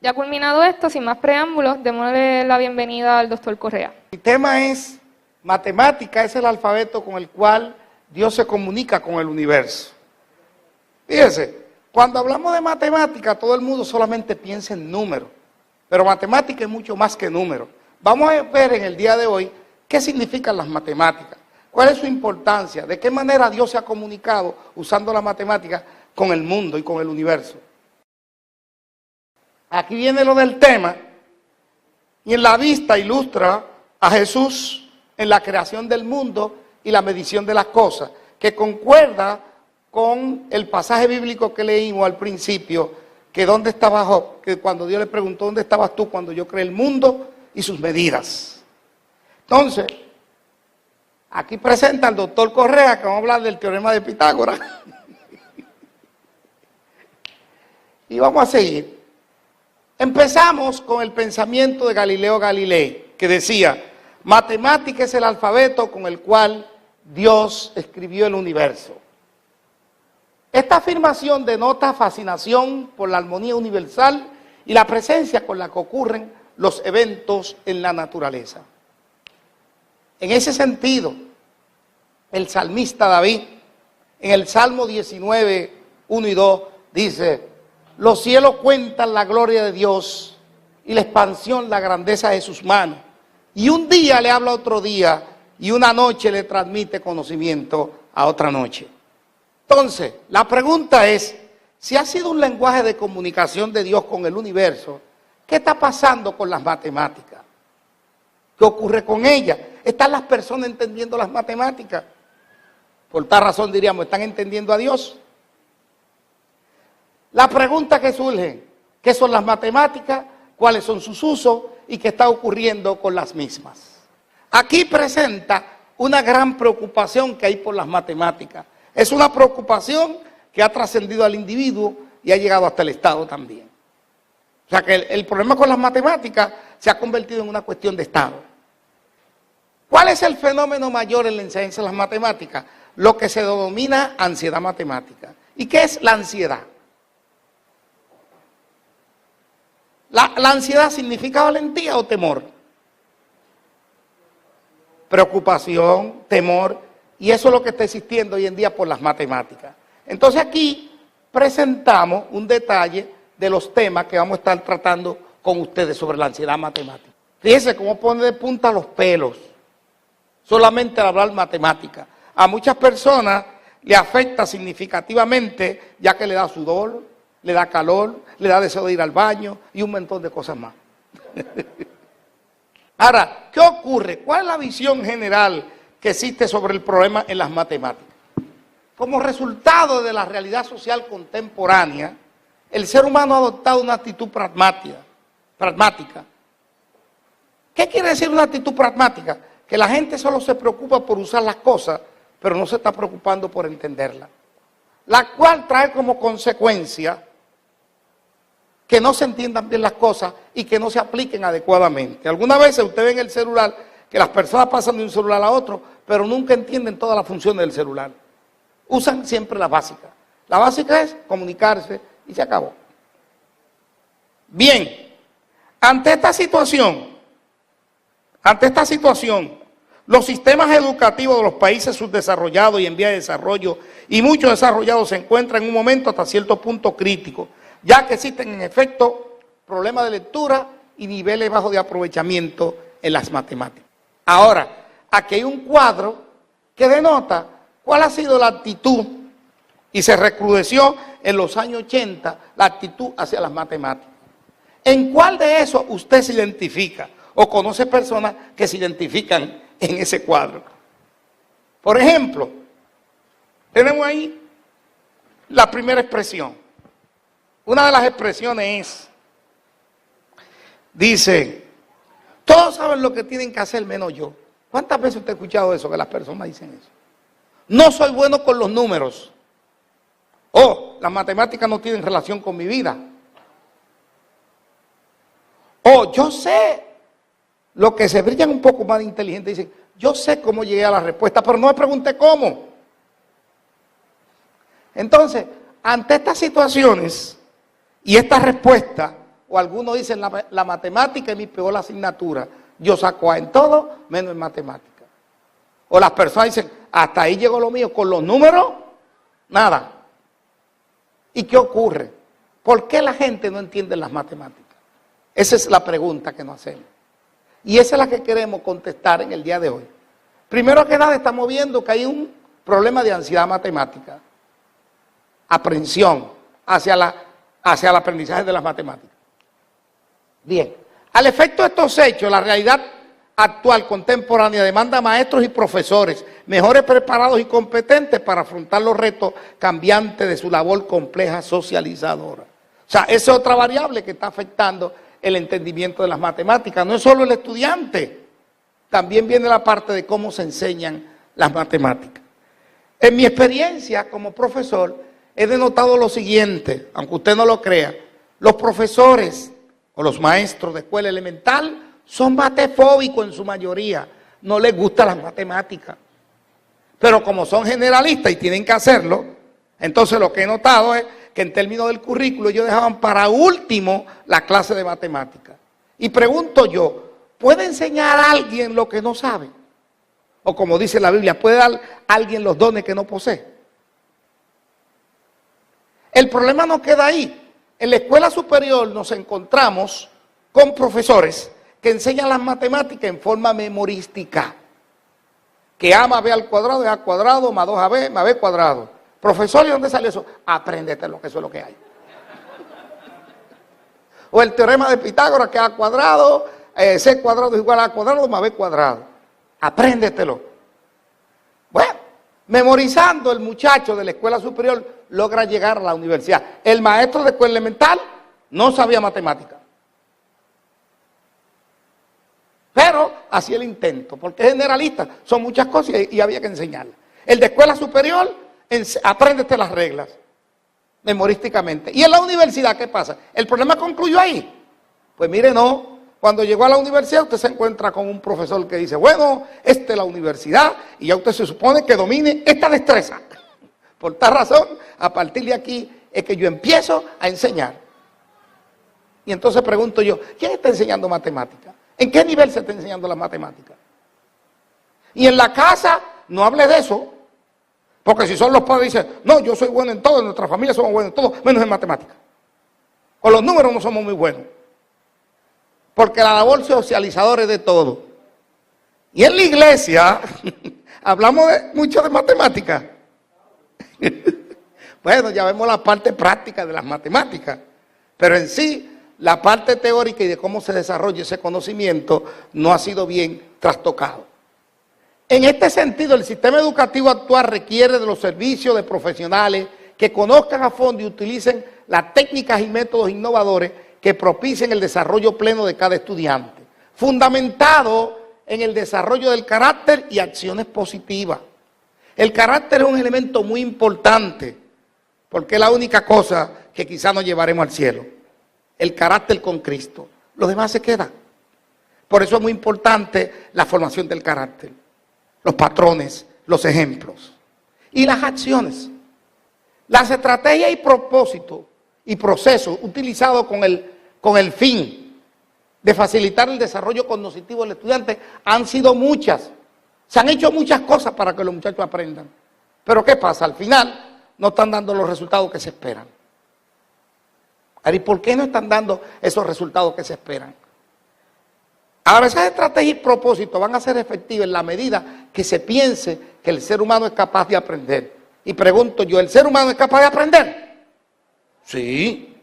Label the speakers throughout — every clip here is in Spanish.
Speaker 1: Ya culminado esto, sin más preámbulos, démosle la bienvenida al doctor Correa.
Speaker 2: Mi tema es matemática, es el alfabeto con el cual Dios se comunica con el universo. Fíjense, cuando hablamos de matemática, todo el mundo solamente piensa en números, pero matemática es mucho más que números. Vamos a ver en el día de hoy qué significan las matemáticas, cuál es su importancia, de qué manera Dios se ha comunicado usando la matemática con el mundo y con el universo. Aquí viene lo del tema, y en la vista ilustra a Jesús en la creación del mundo y la medición de las cosas, que concuerda con el pasaje bíblico que leímos al principio, que dónde estaba Job, que cuando Dios le preguntó dónde estabas tú cuando yo creé el mundo y sus medidas. Entonces, aquí presenta al doctor Correa, que vamos a hablar del teorema de Pitágoras. Y vamos a seguir. Empezamos con el pensamiento de Galileo Galilei, que decía, matemática es el alfabeto con el cual Dios escribió el universo. Esta afirmación denota fascinación por la armonía universal y la presencia con la que ocurren los eventos en la naturaleza. En ese sentido, el salmista David, en el Salmo 19, 1 y 2, dice, los cielos cuentan la gloria de Dios y la expansión, la grandeza de sus manos. Y un día le habla a otro día y una noche le transmite conocimiento a otra noche. Entonces, la pregunta es, si ha sido un lenguaje de comunicación de Dios con el universo, ¿qué está pasando con las matemáticas? ¿Qué ocurre con ellas? ¿Están las personas entendiendo las matemáticas? Por tal razón diríamos, ¿están entendiendo a Dios? La pregunta que surge, ¿qué son las matemáticas? ¿Cuáles son sus usos? ¿Y qué está ocurriendo con las mismas? Aquí presenta una gran preocupación que hay por las matemáticas. Es una preocupación que ha trascendido al individuo y ha llegado hasta el Estado también. O sea que el problema con las matemáticas se ha convertido en una cuestión de Estado. ¿Cuál es el fenómeno mayor en la enseñanza de las matemáticas? Lo que se denomina ansiedad matemática. ¿Y qué es la ansiedad? La ansiedad significa valentía o temor. Preocupación, temor, y eso es lo que está existiendo hoy en día por las matemáticas. Entonces aquí presentamos un detalle de los temas que vamos a estar tratando con ustedes sobre la ansiedad matemática. Fíjense cómo pone de punta los pelos, solamente al hablar matemática. A muchas personas le afecta significativamente, ya que le da sudor, le da calor, le da deseo de ir al baño y un montón de cosas más. Ahora, ¿qué ocurre? ¿Cuál es la visión general que existe sobre el problema en las matemáticas? Como resultado de la realidad social contemporánea, el ser humano ha adoptado una actitud pragmática. ¿Qué quiere decir una actitud pragmática? Que la gente solo se preocupa por usar las cosas, pero no se está preocupando por entenderlas. La cual trae como consecuencia que no se entiendan bien las cosas y que no se apliquen adecuadamente. Algunas veces usted ve en el celular que las personas pasan de un celular a otro, pero nunca entienden todas las funciones del celular. Usan siempre la básica. La básica es comunicarse y se acabó. Bien, ante esta situación, los sistemas educativos de los países subdesarrollados y en vía de desarrollo y muchos desarrollados se encuentran en un momento hasta cierto punto crítico, ya que existen en efecto problemas de lectura y niveles bajos de aprovechamiento en las matemáticas. Ahora, aquí hay un cuadro que denota cuál ha sido la actitud y se recrudeció en los años 80 la actitud hacia las matemáticas. ¿En cuál de esos usted se identifica o conoce personas que se identifican en ese cuadro? Por ejemplo, tenemos ahí la primera expresión. Una de las expresiones es, dice, todos saben lo que tienen que hacer menos yo. ¿Cuántas veces usted ha escuchado eso, que las personas dicen eso? No soy bueno con los números. O las matemáticas no tienen relación con mi vida. O yo sé, lo que se brillan un poco más de inteligente dicen, yo sé cómo llegué a la respuesta, pero no me pregunté cómo. Entonces, ante estas situaciones y esta respuesta o algunos dicen la matemática es mi peor asignatura. Yo saco A en todo, menos en matemática. O las personas dicen, hasta ahí llegó lo mío, con los números, nada. ¿Y qué ocurre? ¿Por qué la gente no entiende las matemáticas? Esa es la pregunta que nos hacemos. Y esa es la que queremos contestar en el día de hoy. Primero que nada, estamos viendo que hay un problema de ansiedad matemática, aprensión hacia el aprendizaje de las matemáticas. Bien, al efecto de estos hechos, la realidad actual, contemporánea, demanda maestros y profesores mejores preparados y competentes para afrontar los retos cambiantes de su labor compleja socializadora. O sea, esa es otra variable que está afectando el entendimiento de las matemáticas. No es solo el estudiante, también viene la parte de cómo se enseñan las matemáticas. En mi experiencia como profesor, he denotado lo siguiente, aunque usted no lo crea: los profesores o los maestros de escuela elemental son matefóbicos en su mayoría, no les gustan las matemáticas. Pero como son generalistas y tienen que hacerlo, entonces lo que he notado es que en términos del currículo ellos dejaban para último la clase de matemáticas. Y pregunto yo, ¿puede enseñar a alguien lo que no sabe? O como dice la Biblia, ¿puede dar a alguien los dones que no posee? El problema no queda ahí. En la escuela superior nos encontramos con profesores que enseñan las matemáticas en forma memorística. Que A más B al cuadrado es A cuadrado, más 2AB, más B cuadrado. Profesor, ¿y dónde sale eso? Apréndetelo, que eso es lo que hay. O el teorema de Pitágoras, que A cuadrado, C cuadrado es igual a A cuadrado, más B cuadrado. Apréndetelo. Bueno, memorizando, el muchacho de la escuela superior logra llegar a la universidad. El maestro de escuela elemental no sabía matemáticas, pero hacía el intento, porque es generalista, son muchas cosas y había que enseñarlas. El de escuela superior, apréndete las reglas, memorísticamente. Y en la universidad, ¿qué pasa? ¿El problema concluyó ahí? Pues mire, no. Cuando llegó a la universidad, usted se encuentra con un profesor que dice, bueno, esta es la universidad, y ya usted se supone que domine esta destreza. Por tal razón, a partir de aquí es que yo empiezo a enseñar. Y entonces pregunto yo, ¿quién está enseñando matemáticas? ¿En qué nivel se está enseñando la matemática? Y en la casa no hable de eso, porque si son los padres dicen, no, yo soy bueno en todo, en nuestra familia somos buenos en todo, menos en matemáticas. Con los números no somos muy buenos. Porque la labor socializadora es de todo. Y en la iglesia hablamos mucho de matemáticas. Bueno, ya vemos la parte práctica de las matemáticas, pero en sí la parte teórica y de cómo se desarrolla ese conocimiento no ha sido bien trastocado. En este sentido, el sistema educativo actual requiere de los servicios de profesionales que conozcan a fondo y utilicen las técnicas y métodos innovadores que propicien el desarrollo pleno de cada estudiante, fundamentado en el desarrollo del carácter y acciones positivas. El carácter es un elemento muy importante, porque es la única cosa que quizás nos llevaremos al cielo. El carácter con Cristo. Lo demás se queda. Por eso es muy importante la formación del carácter, los patrones, los ejemplos y las acciones. Las estrategias y propósitos y procesos utilizados con el fin de facilitar el desarrollo cognitivo del estudiante han sido muchas. Se han hecho muchas cosas para que los muchachos aprendan. Pero ¿qué pasa? Al final no están dando los resultados que se esperan. ¿Y por qué no están dando esos resultados que se esperan? Ahora, esas estrategias y propósitos van a ser efectivas en la medida que se piense que el ser humano es capaz de aprender. Y pregunto yo, ¿el ser humano es capaz de aprender? Sí.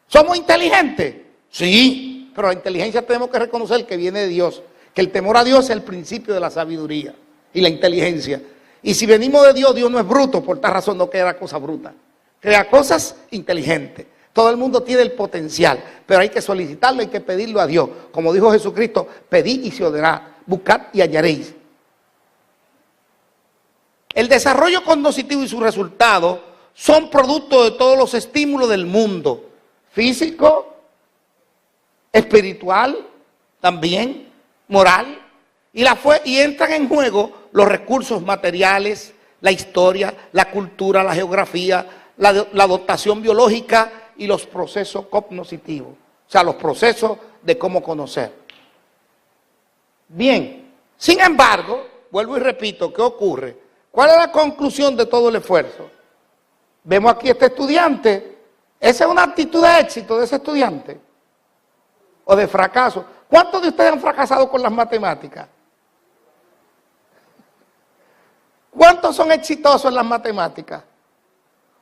Speaker 2: ¿Somos inteligentes? Sí. Pero la inteligencia tenemos que reconocer que viene de Dios, que el temor a Dios es el principio de la sabiduría y la inteligencia. Y si venimos de Dios, Dios no es bruto, por tal razón no crea cosas brutas, crea cosas inteligentes. Todo el mundo tiene el potencial, pero hay que solicitarlo, hay que pedirlo a Dios. Como dijo Jesucristo, pedid y se os dará, buscad y hallaréis. El desarrollo cognitivo y sus resultados son producto de todos los estímulos del mundo, físico, espiritual, también, moral, y entran en juego los recursos materiales, la historia, la cultura, la geografía, la dotación biológica y los procesos cognitivos. sea, los procesos de cómo conocer. Bien, sin embargo, vuelvo y repito, ¿qué ocurre? ¿Cuál es la conclusión de todo el esfuerzo? Vemos aquí a este estudiante. ¿Esa es una actitud de éxito de ese estudiante? ¿O de fracaso? ¿Cuántos de ustedes han fracasado con las matemáticas? ¿Cuántos son exitosos en las matemáticas?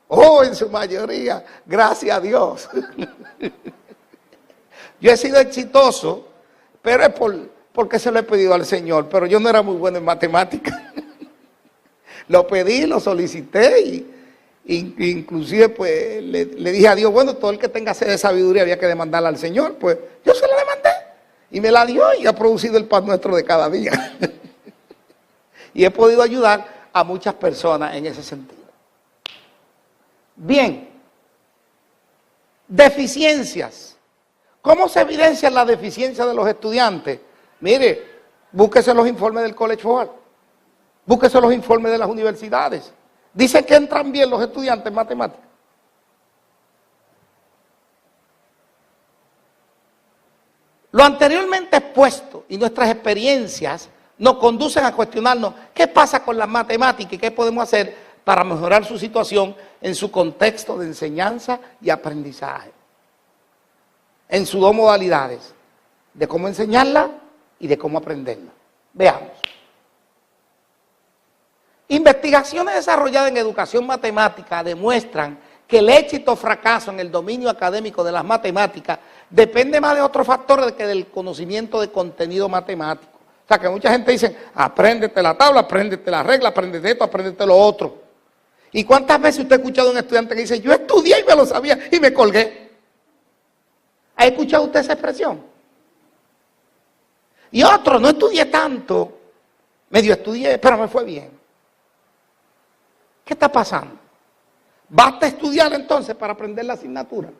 Speaker 2: Oh, en su mayoría, gracias a Dios. Yo he sido exitoso, pero es porque se lo he pedido al Señor, pero yo no era muy bueno en matemáticas. Lo pedí, lo solicité y inclusive pues le dije a Dios, bueno, todo el que tenga sed de sabiduría había que demandarla al Señor, pues yo se la demandé y me la dio y ha producido el pan nuestro de cada día. Y he podido ayudar a muchas personas en ese sentido. Bien, deficiencias. ¿Cómo se evidencian las deficiencias de los estudiantes? Mire, búsquese los informes del College Board, búsquese los informes de las universidades. Dicen que entran bien los estudiantes en matemáticas. Lo anteriormente expuesto y nuestras experiencias nos conducen a cuestionarnos qué pasa con las matemáticas y qué podemos hacer para mejorar su situación en su contexto de enseñanza y aprendizaje. En sus dos modalidades, de cómo enseñarla y de cómo aprenderla. Veamos. Investigaciones desarrolladas en educación matemática demuestran que el éxito o fracaso en el dominio académico de las matemáticas depende más de otros factores que del conocimiento de contenido matemático. O sea, que mucha gente dice, apréndete la tabla, apréndete la regla, apréndete esto, apréndete lo otro. ¿Y cuántas veces usted ha escuchado a un estudiante que dice, yo estudié y me lo sabía y me colgué? ¿Ha escuchado usted esa expresión? Y otro, no estudié tanto, medio estudié, pero me fue bien. ¿Qué está pasando? ¿Basta estudiar entonces para aprender la asignatura?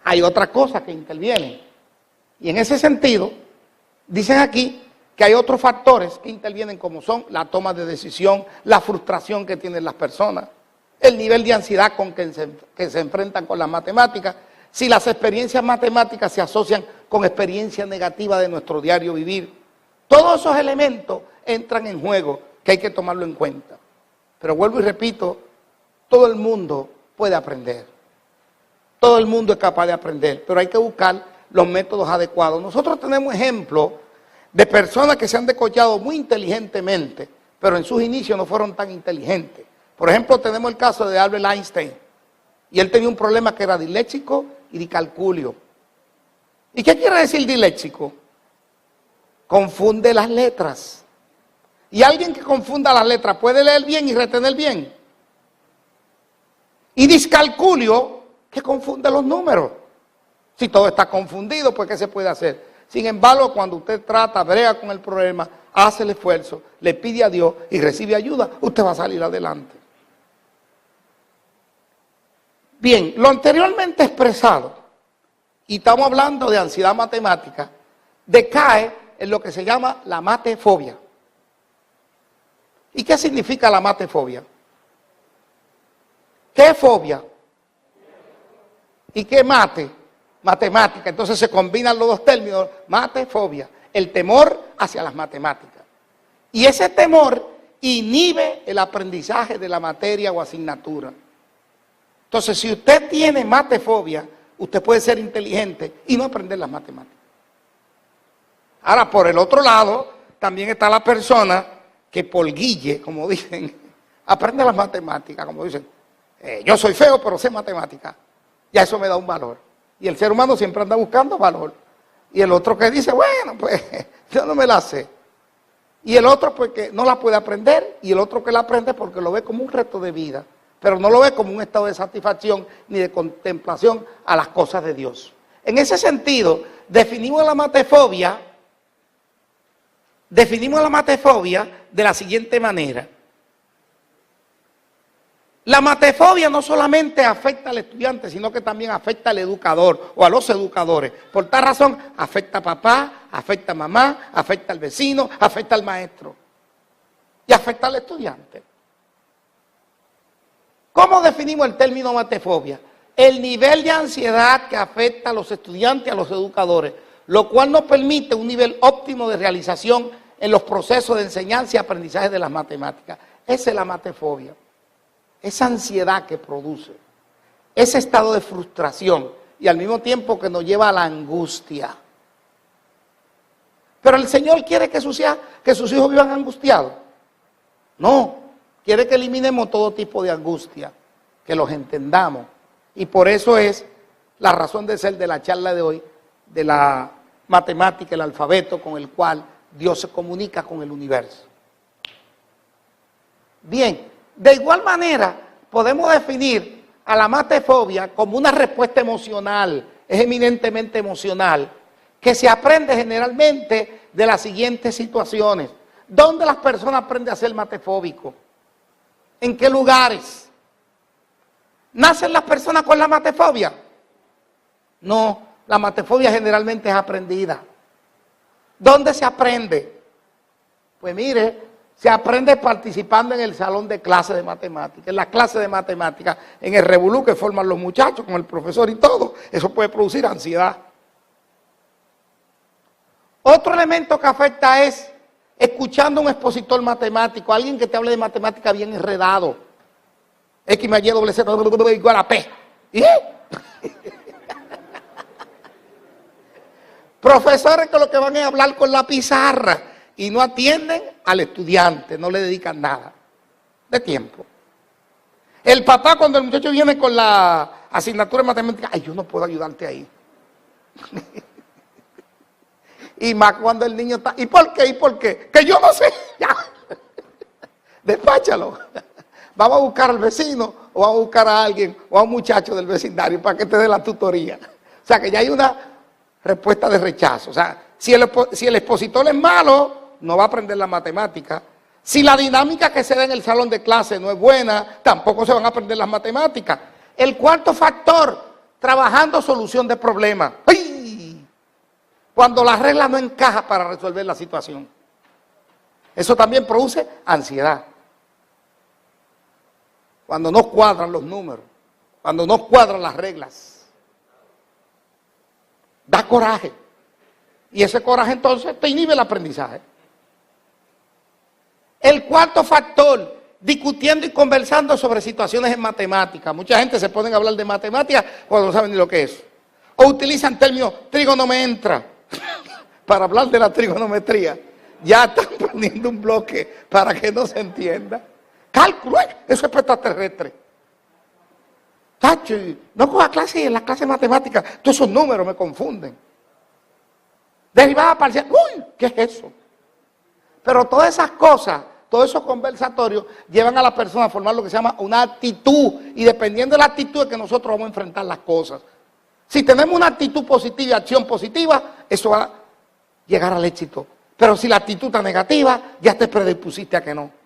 Speaker 2: Hay otras cosas que intervienen. Y en ese sentido, dicen aquí que hay otros factores que intervienen como son la toma de decisión, la frustración que tienen las personas, el nivel de ansiedad con que se enfrentan con las matemáticas, si las experiencias matemáticas se asocian con experiencias negativas de nuestro diario vivir. Todos esos elementos entran en juego que hay que tomarlo en cuenta. Pero vuelvo y repito, todo el mundo puede aprender. Todo el mundo es capaz de aprender, pero hay que buscar los métodos adecuados. Nosotros tenemos ejemplos de personas que se han descollado muy inteligentemente, pero en sus inicios no fueron tan inteligentes. Por ejemplo, tenemos el caso de Albert Einstein. Y él tenía un problema que era disléxico y discalculio. ¿Y qué quiere decir disléxico? Confunde las letras. Y alguien que confunda las letras puede leer bien y retener bien. Y discalculio, que confunde los números. Si todo está confundido, pues ¿qué se puede hacer? Sin embargo, cuando usted trata, brega con el problema, hace el esfuerzo, le pide a Dios y recibe ayuda, usted va a salir adelante. Bien, lo anteriormente expresado, y estamos hablando de ansiedad matemática, decae en lo que se llama la matefobia. ¿Y qué significa la matefobia? ¿Qué es fobia? ¿Y qué mate? Matemática. Entonces se combinan los dos términos, matefobia, el temor hacia las matemáticas. Y ese temor inhibe el aprendizaje de la materia o asignatura. Entonces, si usted tiene matefobia, usted puede ser inteligente y no aprender las matemáticas. Ahora, por el otro lado, también está la persona que por guille, como dicen, aprende las matemáticas, como dicen, yo soy feo, pero sé matemáticas. Ya eso me da un valor. Y el ser humano siempre anda buscando valor. Y el otro que dice, bueno, pues yo no me la sé. Y el otro pues que no la puede aprender, y el otro que la aprende porque lo ve como un reto de vida, pero no lo ve como un estado de satisfacción ni de contemplación a las cosas de Dios. En ese sentido, definimos la matefobia de la siguiente manera. La matefobia no solamente afecta al estudiante, sino que también afecta al educador o a los educadores. Por tal razón, afecta a papá, afecta a mamá, afecta al vecino, afecta al maestro y afecta al estudiante. ¿Cómo definimos el término matefobia? el nivel de ansiedad que afecta a los estudiantes y a los educadores, lo cual no permite un nivel óptimo de realización en los procesos de enseñanza y aprendizaje de las matemáticas. Esa es la matefobia, esa ansiedad que produce, ese estado de frustración y al mismo tiempo que nos lleva a la angustia. Pero el Señor quiere que sus hijos vivan angustiados. No, quiere que eliminemos todo tipo de angustia, que los entendamos. Y por eso es la razón de ser de la charla de hoy, de la matemática, el alfabeto con el cual Dios se comunica con el universo. Bien, de igual manera podemos definir a la matefobia como una respuesta emocional, es eminentemente emocional, que se aprende generalmente de las siguientes situaciones. ¿Dónde las personas aprenden a ser matefóbicos? ¿En qué lugares? ¿Nacen las personas con la matefobia? No, la matefobia generalmente es aprendida. ¿Dónde se aprende? Pues mire, se aprende participando en el salón de clase de matemáticas, en la clase de matemáticas, en el revolú que forman los muchachos con el profesor y todo. Eso puede producir ansiedad. Otro elemento que afecta es escuchando a un expositor matemático, alguien que te hable de matemática bien enredado. X más Y doble Z igual a P. ¿Y? Profesores que lo que van es hablar con la pizarra y no atienden al estudiante, no le dedican nada de tiempo. El papá cuando el muchacho viene con la asignatura de matemática, ay, yo no puedo ayudarte ahí. Y más cuando el niño está, ¿y por qué? ¿Y por qué? Que yo no sé, ya. Despáchalo. Vamos a buscar al vecino o vamos a buscar a alguien o a un muchacho del vecindario para que te dé la tutoría. O sea que ya hay una respuesta de rechazo. O sea, si el expositor es malo, no va a aprender la matemática. Si la dinámica que se da en el salón de clase no es buena, tampoco se van a aprender las matemáticas. El cuarto factor, trabajando solución de problemas. ¡Ay! Cuando la regla no encaja para resolver la situación. Eso también produce ansiedad. Cuando no cuadran los números, cuando no cuadran las reglas. Da coraje. Y ese coraje entonces te inhibe el aprendizaje. El cuarto factor, discutiendo y conversando sobre situaciones en matemáticas. Mucha gente se pone a hablar de matemáticas cuando no saben ni lo que es. O utilizan términos, trigonometría, para hablar de la trigonometría. Ya están poniendo un bloque para que no se entienda. Cálculo, eso es extraterrestre. Tacho, no coja clase en la clase de matemáticas, todos esos números me confunden. Derivada parcial, uy, ¿qué es eso? Pero todas esas cosas, todos esos conversatorios llevan a la persona a formar lo que se llama una actitud, y dependiendo de la actitud es que nosotros vamos a enfrentar las cosas. Si tenemos una actitud positiva y acción positiva, eso va a llegar al éxito. Pero si la actitud está negativa, ya te predispusiste a que no.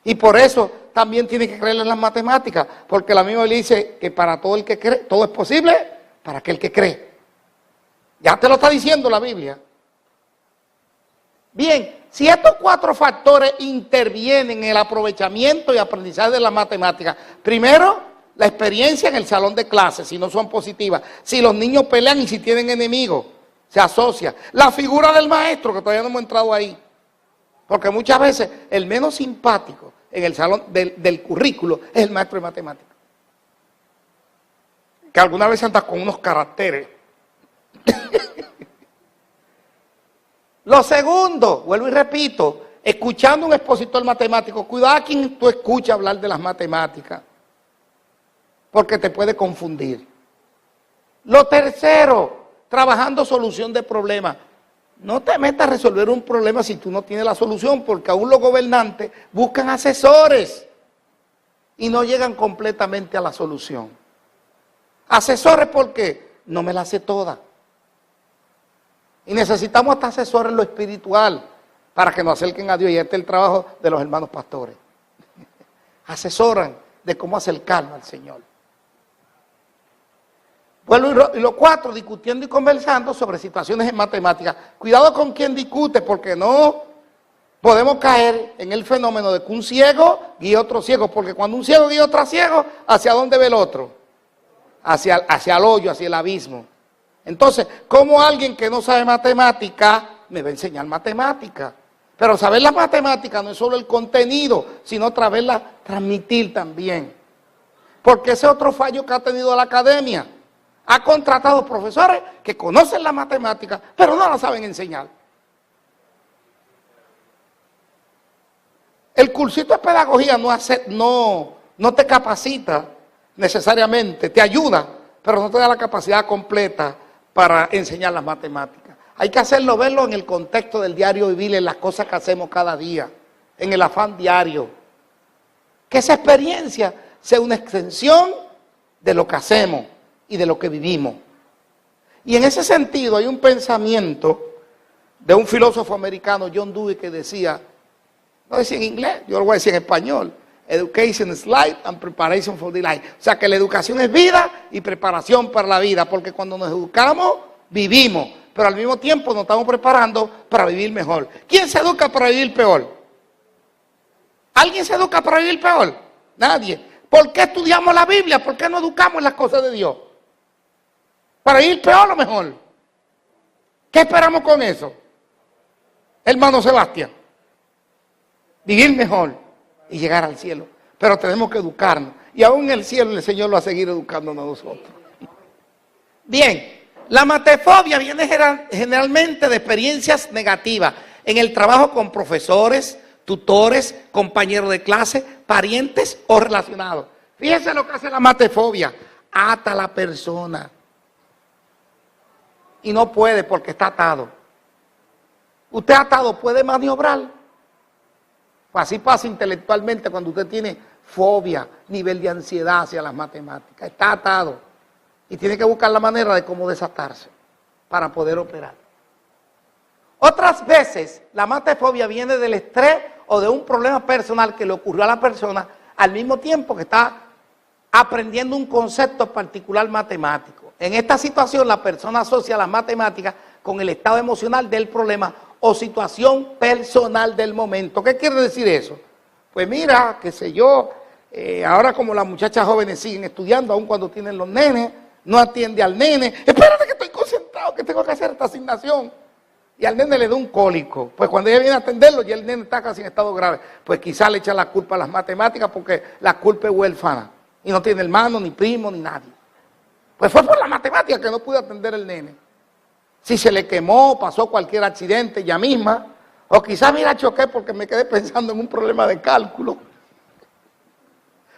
Speaker 2: Y por eso también tiene que creer en las matemáticas, porque la misma dice que para todo el que cree, todo es posible para aquel que cree. Ya te lo está diciendo la Biblia. Bien, si estos cuatro factores intervienen en el aprovechamiento y aprendizaje de las matemáticas, primero, la experiencia en el salón de clases, si no son positivas, si los niños pelean y si tienen enemigos, se asocia. La figura del maestro, que todavía no hemos entrado ahí, porque muchas veces el menos simpático en el salón del currículo es el maestro de matemáticas. Que alguna vez anda con unos caracteres. Lo segundo, vuelvo y repito, escuchando a un expositor matemático, cuidado a quien tú escuchas hablar de las matemáticas, porque te puede confundir. Lo tercero, trabajando solución de problemas. No te metas a resolver un problema si tú no tienes la solución, porque aún los gobernantes buscan asesores y no llegan completamente a la solución. Asesores porque no me la sé toda. Y necesitamos hasta asesores en lo espiritual para que nos acerquen a Dios, y este es el trabajo de los hermanos pastores. Asesoran de cómo acercarnos al Señor. Bueno, y lo cuatro, discutiendo y conversando sobre situaciones en matemáticas. Cuidado con quien discute, porque no podemos caer en el fenómeno de que un ciego guíe a otro ciego, porque cuando un ciego guía a otro ciego, ¿hacia dónde ve el otro? Hacia el hoyo, hacia el abismo. Entonces, ¿cómo alguien que no sabe matemática me va a enseñar matemática? Pero saber la matemática no es solo el contenido, sino transmitir también. Porque ese es otro fallo que ha tenido la academia. Ha contratado profesores que conocen la matemática, pero no la saben enseñar. El cursito de pedagogía no te capacita necesariamente, te ayuda, pero no te da la capacidad completa para enseñar las matemáticas. Hay que hacerlo, verlo en el contexto del diario vivir, en las cosas que hacemos cada día, en el afán diario. Que esa experiencia sea una extensión de lo que hacemos y de lo que vivimos. Y en ese sentido hay un pensamiento de un filósofo americano, John Dewey, que decía, no decía en inglés, yo lo voy a decir en español, education is life and preparation for the life. O sea que la educación es vida y preparación para la vida, porque cuando nos educamos, vivimos, pero al mismo tiempo nos estamos preparando para vivir mejor. ¿Quién se educa para vivir peor? ¿Alguien se educa para vivir peor? Nadie. ¿Por qué estudiamos la Biblia? ¿Por qué no educamos en las cosas de Dios? ¿Para vivir peor o mejor? ¿Qué esperamos con eso? Hermano Sebastián, vivir mejor y llegar al cielo. Pero tenemos que educarnos. Y aún en el cielo el Señor lo va a seguir educándonos a nosotros. Bien, la matefobia viene generalmente de experiencias negativas en el trabajo con profesores, tutores, compañeros de clase, parientes o relacionados. Fíjense lo que hace la matefobia. Ata a la persona. Y no puede porque está atado. Usted atado puede maniobrar. Así pasa intelectualmente cuando usted tiene fobia, nivel de ansiedad hacia las matemáticas. Está atado y tiene que buscar la manera de cómo desatarse para poder operar. Otras veces la matefobia viene del estrés o de un problema personal que le ocurrió a la persona al mismo tiempo que está aprendiendo un concepto particular matemático. En esta situación la persona asocia las matemáticas con el estado emocional del problema o situación personal del momento. ¿Qué quiere decir eso? Pues mira, qué sé yo, ahora como las muchachas jóvenes siguen estudiando, aun cuando tienen los nenes, no atiende al nene. Espérate que estoy concentrado, que tengo que hacer esta asignación. Y al nene le da un cólico. Pues cuando ella viene a atenderlo, ya el nene está casi en estado grave. Pues quizás le echa la culpa a las matemáticas porque la culpa es huérfana. Y no tiene hermano, ni primo, ni nadie. Pues fue por la matemática que no pude atender el nene. Si se le quemó, pasó cualquier accidente ella misma, o quizás mira choqué porque me quedé pensando en un problema de cálculo,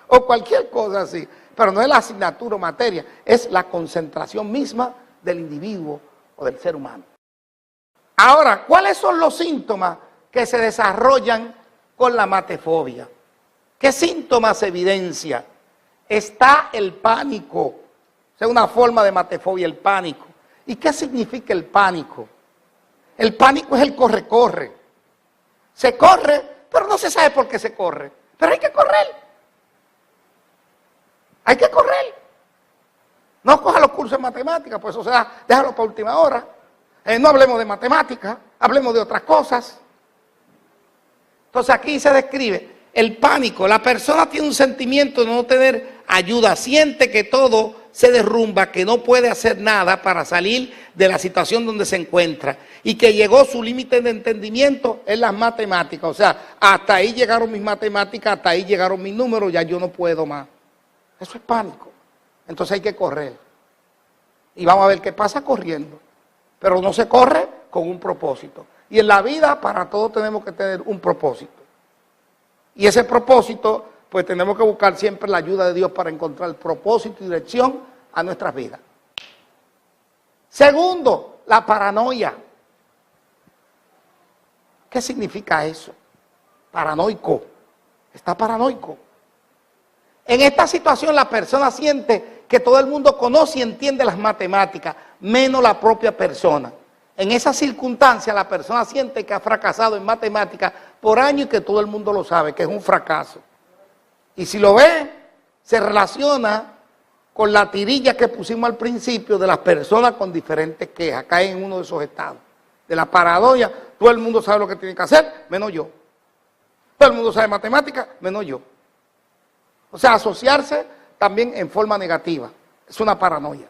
Speaker 2: o cualquier cosa así. Pero no es la asignatura o materia, es la concentración misma del individuo o del ser humano. Ahora, ¿cuáles son los síntomas que se desarrollan con la matefobia? ¿Qué síntomas se evidencia? Está el pánico, es una forma de matefobia, el pánico. ¿Y qué significa el pánico? El pánico es el corre-corre. Se corre, pero no se sabe por qué se corre. Pero hay que correr. Hay que correr. No coja los cursos de matemáticas, pues o sea, déjalo para última hora. No hablemos de matemáticas, hablemos de otras cosas. Entonces aquí se describe el pánico. La persona tiene un sentimiento de no tener ayuda, siente que todo se derrumba, que no puede hacer nada para salir de la situación donde se encuentra y que llegó su límite de entendimiento en las matemáticas. O sea, hasta ahí llegaron mis matemáticas, hasta ahí llegaron mis números, ya yo no puedo más. Eso es pánico. Entonces hay que correr. Y vamos a ver qué pasa corriendo. Pero no se corre con un propósito. Y en la vida para todos tenemos que tener un propósito. Y ese propósito, pues tenemos que buscar siempre la ayuda de Dios para encontrar propósito y dirección a nuestras vidas. Segundo, la paranoia. ¿Qué significa eso? Paranoico. Está paranoico. En esta situación la persona siente que todo el mundo conoce y entiende las matemáticas, menos la propia persona. En esa circunstancia la persona siente que ha fracasado en matemáticas por años y que todo el mundo lo sabe, que es un fracaso. Y si lo ve, se relaciona con la tirilla que pusimos al principio de las personas con diferentes quejas, caen en uno de esos estados de la paranoia. Todo el mundo sabe lo que tiene que hacer, menos yo. Todo el mundo sabe matemáticas, menos yo. O sea, asociarse también en forma negativa. Es una paranoia.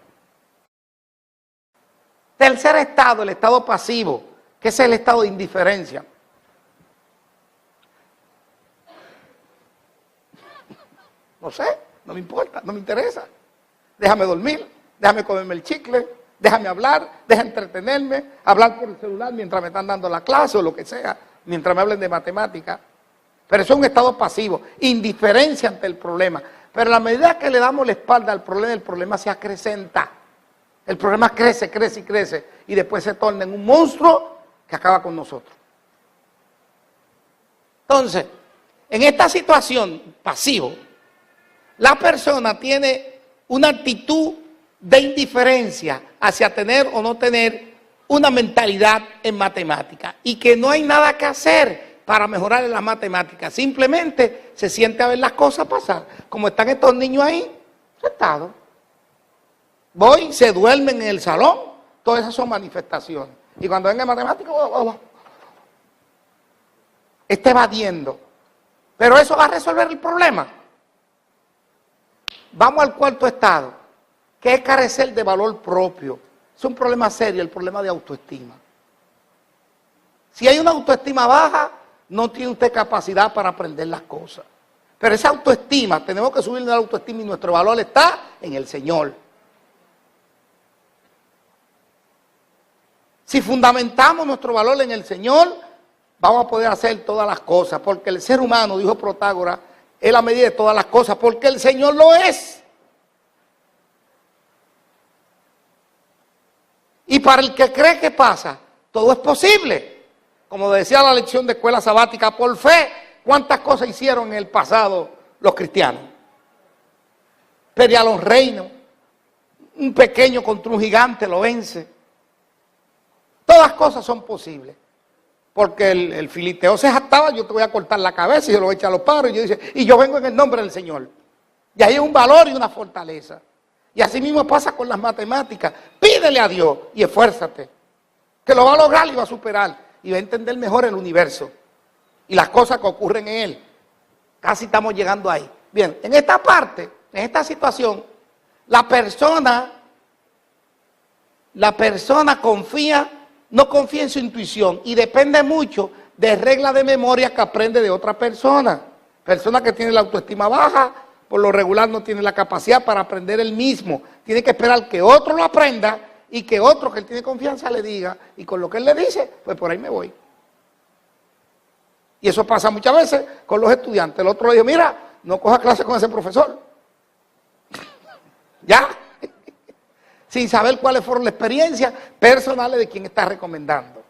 Speaker 2: Tercer estado, el estado pasivo, que es el estado de indiferencia. No sé, no me importa, no me interesa. Déjame dormir, déjame comerme el chicle, déjame hablar, déjame entretenerme, hablar por el celular mientras me están dando la clase o lo que sea, mientras me hablen de matemática. Pero eso es un estado pasivo, indiferencia ante el problema. Pero a la medida que le damos la espalda al problema, el problema se acrecenta. El problema crece, crece y crece, y después se torna en un monstruo que acaba con nosotros. Entonces, en esta situación pasivo, la persona tiene una actitud de indiferencia hacia tener o no tener una mentalidad en matemática y que no hay nada que hacer para mejorar en las matemáticas. Simplemente se siente a ver las cosas pasar. Como están estos niños ahí, sentados. Voy, se duermen en el salón, todas esas son manifestaciones. Y cuando venga matemática, está evadiendo. Pero eso va a resolver el problema. Vamos al cuarto estado, que es carecer de valor propio. Es un problema serio, el problema de autoestima. Si hay una autoestima baja, no tiene usted capacidad para aprender las cosas. Pero esa autoestima, tenemos que subirle la autoestima y nuestro valor está en el Señor. Si fundamentamos nuestro valor en el Señor, vamos a poder hacer todas las cosas, porque el ser humano, dijo Protágoras, es la medida de todas las cosas, porque el Señor lo es. Y para el que cree que pasa, todo es posible. Como decía la lección de escuela sabática, por fe, ¿cuántas cosas hicieron en el pasado los cristianos? Pelear los reinos, un pequeño contra un gigante lo vence. Todas cosas son posibles. Porque el filisteo se jactaba, yo te voy a cortar la cabeza y yo lo voy a echar a los paros. Y yo dice, y yo vengo en el nombre del Señor. Y ahí hay un valor y una fortaleza. Y así mismo pasa con las matemáticas. Pídele a Dios y esfuérzate. Que lo va a lograr y va a superar. Y va a entender mejor el universo. Y las cosas que ocurren en él. Casi estamos llegando ahí. Bien, en esta parte, en esta situación, la persona no confía en su intuición y depende mucho de reglas de memoria que aprende de otra persona. Persona que tiene la autoestima baja, por lo regular no tiene la capacidad para aprender él mismo. Tiene que esperar que otro lo aprenda y que otro que él tiene confianza le diga. Y con lo que él le dice, pues por ahí me voy. Y eso pasa muchas veces con los estudiantes. El otro le dijo, mira, no coja clase con ese profesor. ¿Ya? Sin saber cuáles fueron las experiencias personales de quien está recomendando.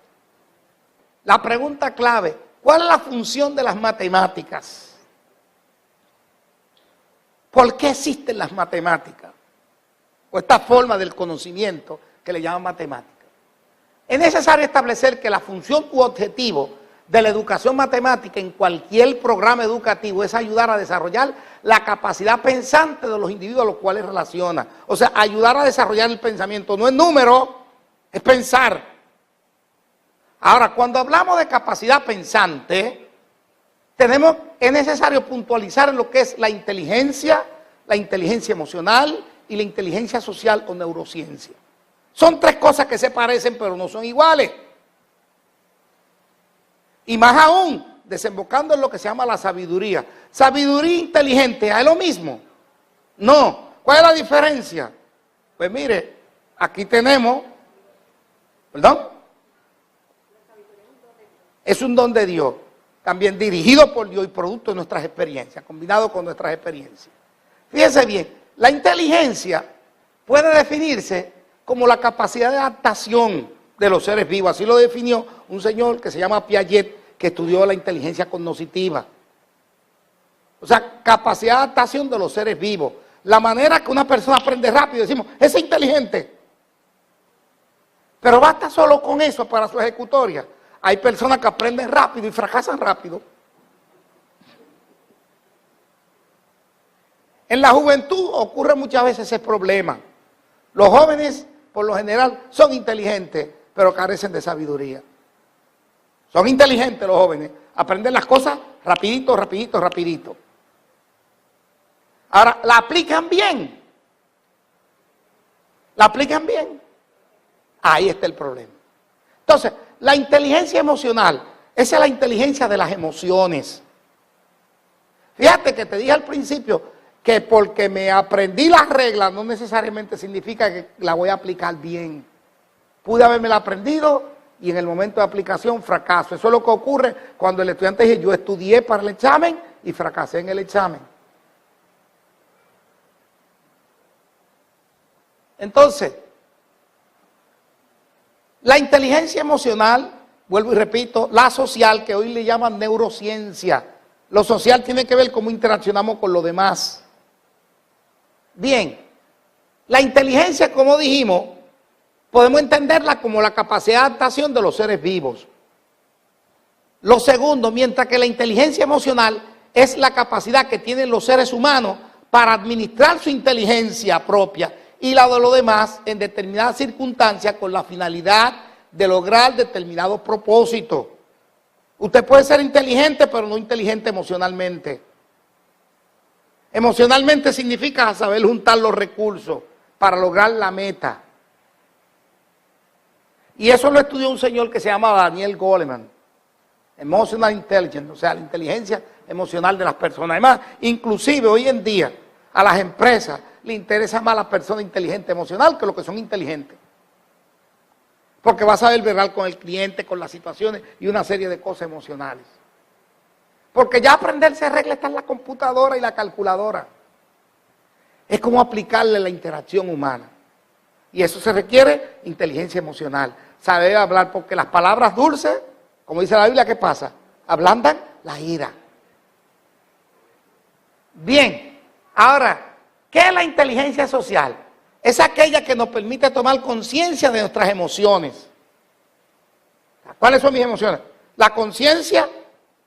Speaker 2: La pregunta clave, ¿cuál es la función de las matemáticas? ¿Por qué existen las matemáticas? O esta forma del conocimiento que le llaman matemática. Es necesario establecer que la función u objetivo de la educación matemática en cualquier programa educativo es ayudar a desarrollar la capacidad pensante de los individuos a los cuales relaciona. O sea, ayudar a desarrollar el pensamiento. No es número, es pensar. Ahora, cuando hablamos de capacidad pensante, es necesario puntualizar en lo que es la inteligencia emocional y la inteligencia social o neurociencia. Son tres cosas que se parecen pero no son iguales. Y más aún, desembocando en lo que se llama la sabiduría. Sabiduría inteligente, ¿es lo mismo? No. ¿Cuál es la diferencia? Pues mire, aquí tenemos, ¿perdón? Es un don de Dios, también dirigido por Dios y producto de nuestras experiencias, combinado con nuestras experiencias. Fíjense bien, la inteligencia puede definirse como la capacidad de adaptación de los seres vivos. Así lo definió un señor que se llama Piaget, que estudió la inteligencia cognitiva. O sea, capacidad de adaptación de los seres vivos. La manera que una persona aprende rápido, decimos, es inteligente. Pero basta solo con eso para su ejecutoria. Hay personas que aprenden rápido y fracasan rápido. En la juventud ocurre muchas veces ese problema. Los jóvenes, por lo general, son inteligentes, pero carecen de sabiduría. Son inteligentes los jóvenes, aprenden las cosas rapidito, rapidito, rapidito. Ahora, la aplican bien. ¿La aplican bien? Ahí está el problema. Entonces, la inteligencia emocional, esa es la inteligencia de las emociones. Fíjate que te dije al principio que porque me aprendí las reglas no necesariamente significa que la voy a aplicar bien. Pude habérmela aprendido y en el momento de aplicación fracaso. Eso es lo que ocurre cuando el estudiante dice, yo estudié para el examen y fracasé en el examen. Entonces, la inteligencia emocional, vuelvo y repito, la social, que hoy le llaman neurociencia. Lo social tiene que ver cómo interaccionamos con los demás. Bien, la inteligencia, como dijimos, podemos entenderla como la capacidad de adaptación de los seres vivos. Lo segundo, mientras que la inteligencia emocional es la capacidad que tienen los seres humanos para administrar su inteligencia propia y la de los demás en determinadas circunstancias con la finalidad de lograr determinados propósitos. Usted puede ser inteligente, pero no inteligente emocionalmente. Emocionalmente significa saber juntar los recursos para lograr la meta. Y eso lo estudió un señor que se llama Daniel Goleman. Emotional Intelligence, o sea, la inteligencia emocional de las personas. Además, inclusive hoy en día a las empresas le interesa más la persona inteligente emocional que los que son inteligentes. Porque va a saber verbal con el cliente, con las situaciones y una serie de cosas emocionales. Porque ya aprenderse reglas está en la computadora y la calculadora. Es como aplicarle la interacción humana. Y eso se requiere inteligencia emocional. Saber hablar, porque las palabras dulces, como dice la Biblia, ¿qué pasa? Ablandan la ira. Bien, ahora, ¿qué es la inteligencia social? Es aquella que nos permite tomar conciencia de nuestras emociones. ¿Cuáles son mis emociones? La conciencia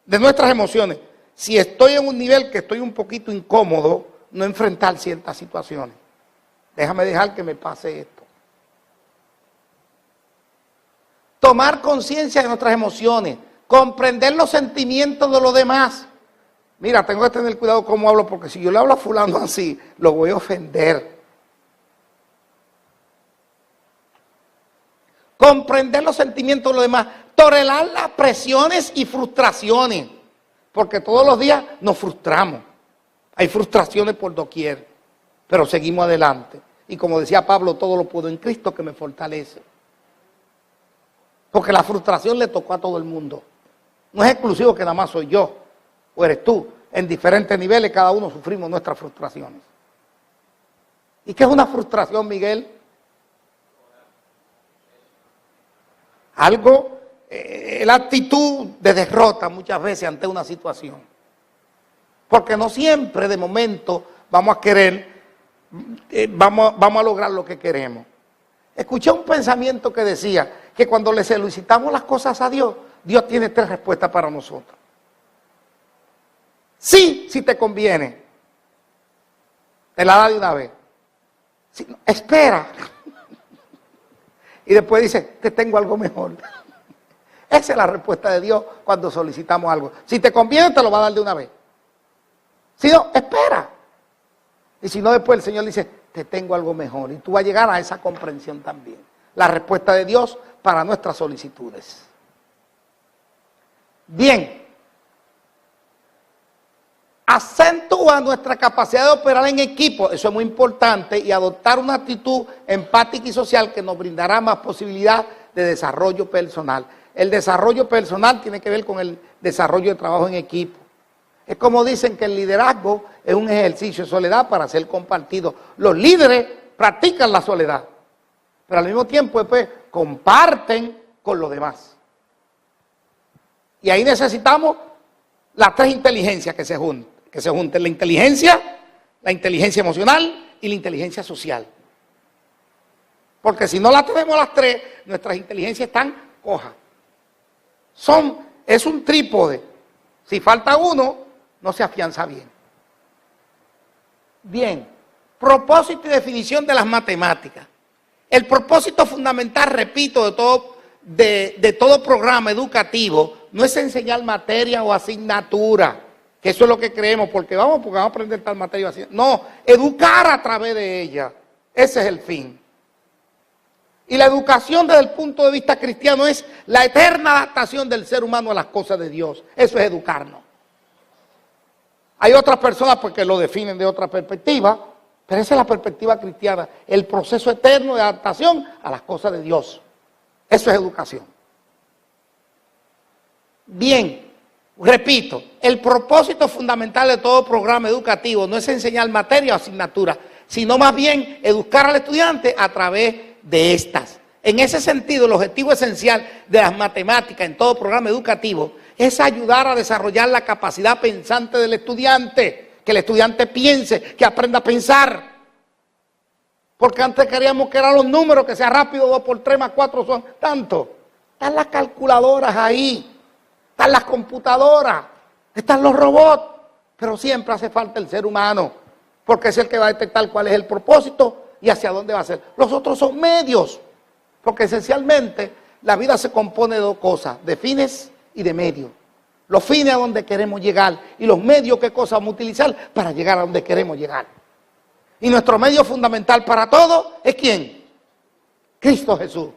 Speaker 2: de nuestras emociones. Si estoy en un nivel que estoy un poquito incómodo, no enfrentar ciertas situaciones. Déjame dejar que me pase esto. Tomar conciencia de nuestras emociones, comprender los sentimientos de los demás. Mira, tengo que tener cuidado cómo hablo, porque si yo le hablo a fulano así, lo voy a ofender. Comprender los sentimientos de los demás, tolerar las presiones y frustraciones, porque todos los días nos frustramos. Hay frustraciones por doquier, pero seguimos adelante. Y como decía Pablo, todo lo puedo en Cristo que me fortalece. Porque la frustración le tocó a todo el mundo. No es exclusivo que nada más soy yo o eres tú. En diferentes niveles cada uno sufrimos nuestras frustraciones. ¿Y qué es una frustración, Miguel? Algo, la actitud de derrota muchas veces ante una situación. Porque no siempre de momento vamos a querer, vamos a lograr lo que queremos. Escuché un pensamiento que decía que cuando le solicitamos las cosas a Dios, Dios tiene 3 respuestas para nosotros. Sí, si te conviene, te la da de una vez. Sí, no, espera. Y después dice, te tengo algo mejor. Esa es la respuesta de Dios cuando solicitamos algo. Si te conviene, te lo va a dar de una vez. Si no, espera. Y si no, después el Señor dice, te tengo algo mejor. Y tú vas a llegar a esa comprensión también. La respuesta de Dios para nuestras solicitudes. Bien. Acentúa nuestra capacidad de operar en equipo, eso es muy importante, y adoptar una actitud empática y social que nos brindará más posibilidad de desarrollo personal. El desarrollo personal tiene que ver con el desarrollo de trabajo en equipo. Es como dicen que el liderazgo es un ejercicio de soledad para ser compartido. Los líderes practican la soledad, pero al mismo tiempo después comparten con los demás. Y ahí necesitamos las 3 inteligencias que se junten. La inteligencia emocional y la inteligencia social. Porque si no la tenemos las 3, nuestras inteligencias están cojas. Es un trípode. Si falta uno, no se afianza bien. Bien, propósito y definición de las matemáticas. El propósito fundamental, repito, de todo de todo programa educativo no es enseñar materia o asignatura, que eso es lo que creemos, porque vamos a aprender tal materia o asignatura. No, educar a través de ella. Ese es el fin. Y la educación desde el punto de vista cristiano es la eterna adaptación del ser humano a las cosas de Dios. Eso es educarnos. Hay otras personas pues, que lo definen de otra perspectiva, pero esa es la perspectiva cristiana, el proceso eterno de adaptación a las cosas de Dios. Eso es educación. Bien, repito, el propósito fundamental de todo programa educativo no es enseñar materia o asignatura, sino más bien educar al estudiante a través de estas. En ese sentido, el objetivo esencial de las matemáticas en todo programa educativo es ayudar a desarrollar la capacidad pensante del estudiante, que el estudiante piense, que aprenda a pensar. Porque antes queríamos que eran los números, que sea rápido, 2 por 3 más 4 son tanto. Están las calculadoras ahí, están las computadoras, están los robots, pero siempre hace falta el ser humano, porque es el que va a detectar cuál es el propósito y hacia dónde va a ser. Los otros son medios, porque esencialmente la vida se compone de dos cosas, de fines y de medios. Los fines a donde queremos llegar y los medios qué cosas vamos a utilizar para llegar a donde queremos llegar. Y nuestro medio fundamental para todo es ¿quién? Cristo Jesús.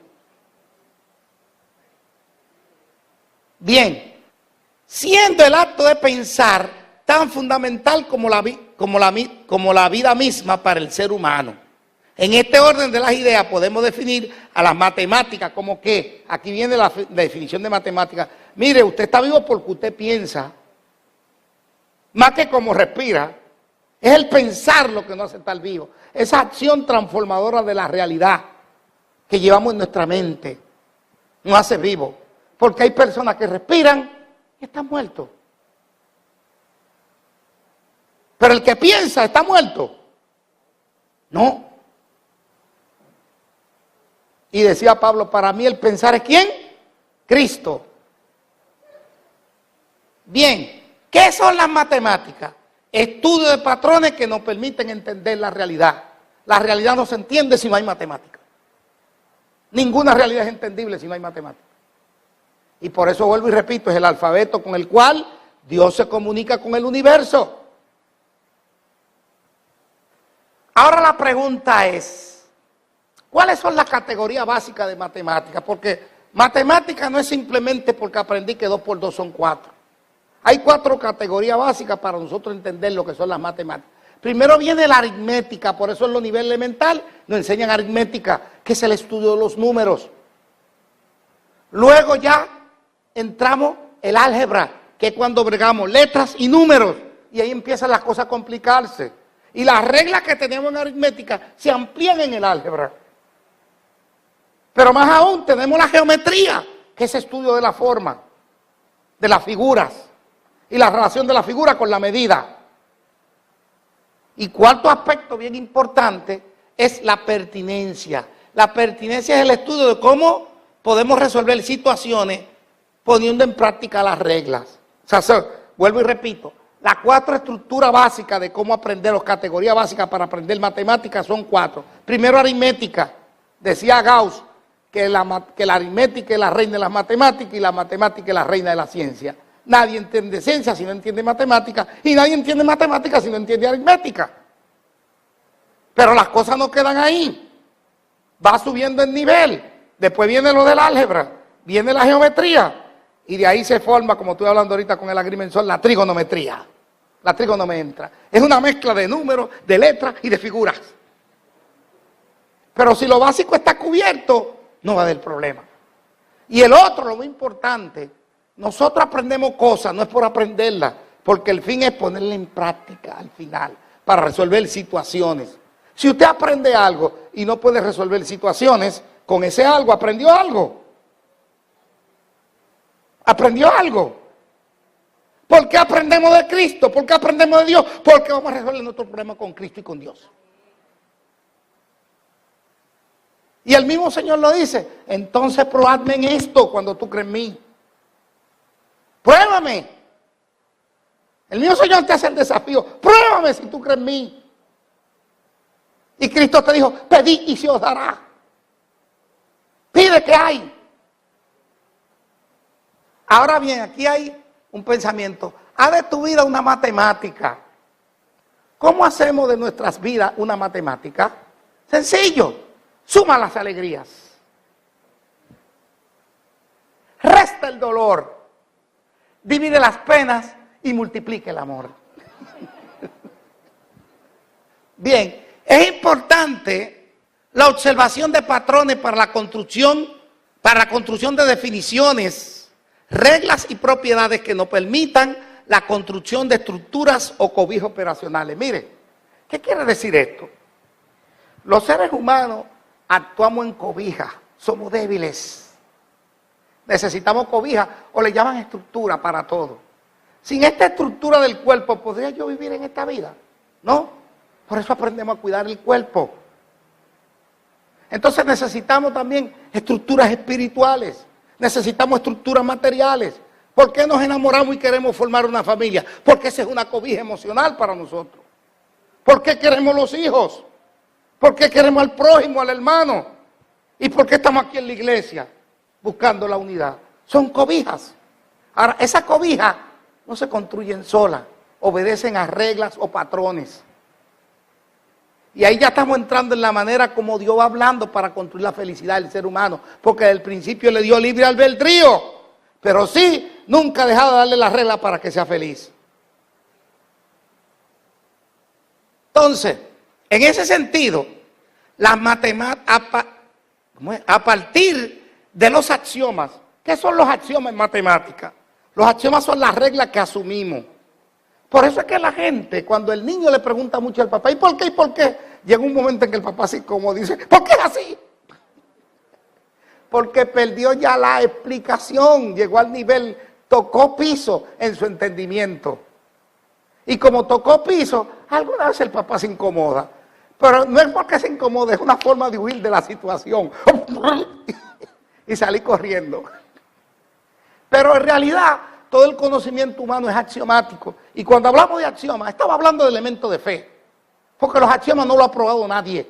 Speaker 2: Bien, siendo el acto de pensar tan fundamental como la vida misma para el ser humano. En este orden de las ideas podemos definir a las matemáticas como que, aquí viene la definición de matemáticas. Mire, usted está vivo porque usted piensa, más que como respira. Es el pensar lo que nos hace estar vivo. Esa acción transformadora de la realidad que llevamos en nuestra mente nos hace vivos. Porque hay personas que respiran y están muertos. Pero el que piensa está muerto. No. Y decía Pablo, para mí el pensar es ¿quién? Cristo. Bien, ¿qué son las matemáticas? Estudio de patrones que nos permiten entender la realidad. La realidad no se entiende si no hay matemática. Ninguna realidad es entendible si no hay matemática. Y por eso vuelvo y repito, es el alfabeto con el cual Dios se comunica con el universo. Ahora la pregunta es, ¿cuáles son las categorías básicas de matemáticas? Porque matemática no es simplemente porque aprendí que 2 por 2 son 4. Hay 4 categorías básicas para nosotros entender lo que son las matemáticas. Primero viene la aritmética, por eso en los niveles elemental nos enseñan aritmética, que es el estudio de los números. Luego ya entramos el álgebra, que es cuando bregamos letras y números, y ahí empiezan las cosas a complicarse. Y las reglas que tenemos en aritmética se amplían en el álgebra. Pero más aún tenemos la geometría, que es estudio de la forma, de las figuras. Y la relación de la figura con la medida. Y cuarto aspecto bien importante es la pertinencia. La pertinencia es el estudio de cómo podemos resolver situaciones poniendo en práctica las reglas. O sea, vuelvo y repito, las 4 estructuras básicas de cómo aprender, las categorías básicas para aprender matemáticas son 4. Primero aritmética. Decía Gauss que la aritmética es la reina de las matemáticas y la matemática es la reina de la ciencia. Nadie entiende ciencia si no entiende matemática y nadie entiende matemática si no entiende aritmética. Pero las cosas no quedan ahí. Va subiendo el nivel. Después viene lo del álgebra, viene la geometría y de ahí se forma, como estoy hablando ahorita con el agrimensor, la trigonometría. La trigonometría. Es una mezcla de números, de letras y de figuras. Pero si lo básico está cubierto, no va a haber problema. Y el otro, lo muy importante, nosotros aprendemos cosas, no es por aprenderlas, porque el fin es ponerla en práctica al final, para resolver situaciones. Si usted aprende algo y no puede resolver situaciones, con ese algo aprendió algo. Aprendió algo. ¿Por qué aprendemos de Cristo? ¿Por qué aprendemos de Dios? Porque vamos a resolver nuestro problema con Cristo y con Dios. Y el mismo Señor lo dice, entonces probadme en esto cuando tú crees en mí. Pruébame. El mismo Señor te hace el desafío. Pruébame si tú crees en mí. Y Cristo te dijo, pedid y se os dará. Pide que hay. Ahora bien, aquí hay un pensamiento. Haz de tu vida una matemática. ¿Cómo hacemos de nuestras vidas una matemática? Sencillo. Suma las alegrías. Resta el dolor. Divide las penas y multiplica el amor. Bien, es importante la observación de patrones para la construcción de definiciones, reglas y propiedades que nos permitan la construcción de estructuras o cobijas operacionales. Mire, ¿qué quiere decir esto? Los seres humanos actuamos en cobija, somos débiles. Necesitamos cobija o le llaman estructura para todo. Sin esta estructura del cuerpo, ¿podría yo vivir en esta vida? No. Por eso aprendemos a cuidar el cuerpo. Entonces necesitamos también estructuras espirituales. Necesitamos estructuras materiales. ¿Por qué nos enamoramos y queremos formar una familia? Porque esa es una cobija emocional para nosotros. ¿Por qué queremos los hijos? ¿Por qué queremos al prójimo, al hermano? ¿Y por qué estamos aquí en la iglesia buscando la unidad? Son cobijas. Ahora, esas cobijas no se construyen solas, obedecen a reglas o patrones. Y ahí ya estamos entrando en la manera como Dios va hablando para construir la felicidad del ser humano, porque desde el principio le dio libre albedrío, pero sí, nunca ha dejado de darle las reglas para que sea feliz. Entonces, en ese sentido, las matemáticas, a partir de los axiomas, ¿qué son los axiomas en matemática? Los axiomas son las reglas que asumimos. Por eso es que la gente, cuando el niño le pregunta mucho al papá, ¿y por qué? ¿Y por qué? Llega un momento en que el papá así como dice, ¿por qué es así? Porque perdió ya la explicación, llegó al nivel, tocó piso en su entendimiento. Y como tocó piso, alguna vez el papá se incomoda. Pero no es porque se incomode, es una forma de huir de la situación. Y salir corriendo. Pero en realidad, todo el conocimiento humano es axiomático. Y cuando hablamos de axiomas, estaba hablando de elementos de fe. Porque los axiomas no lo ha probado nadie.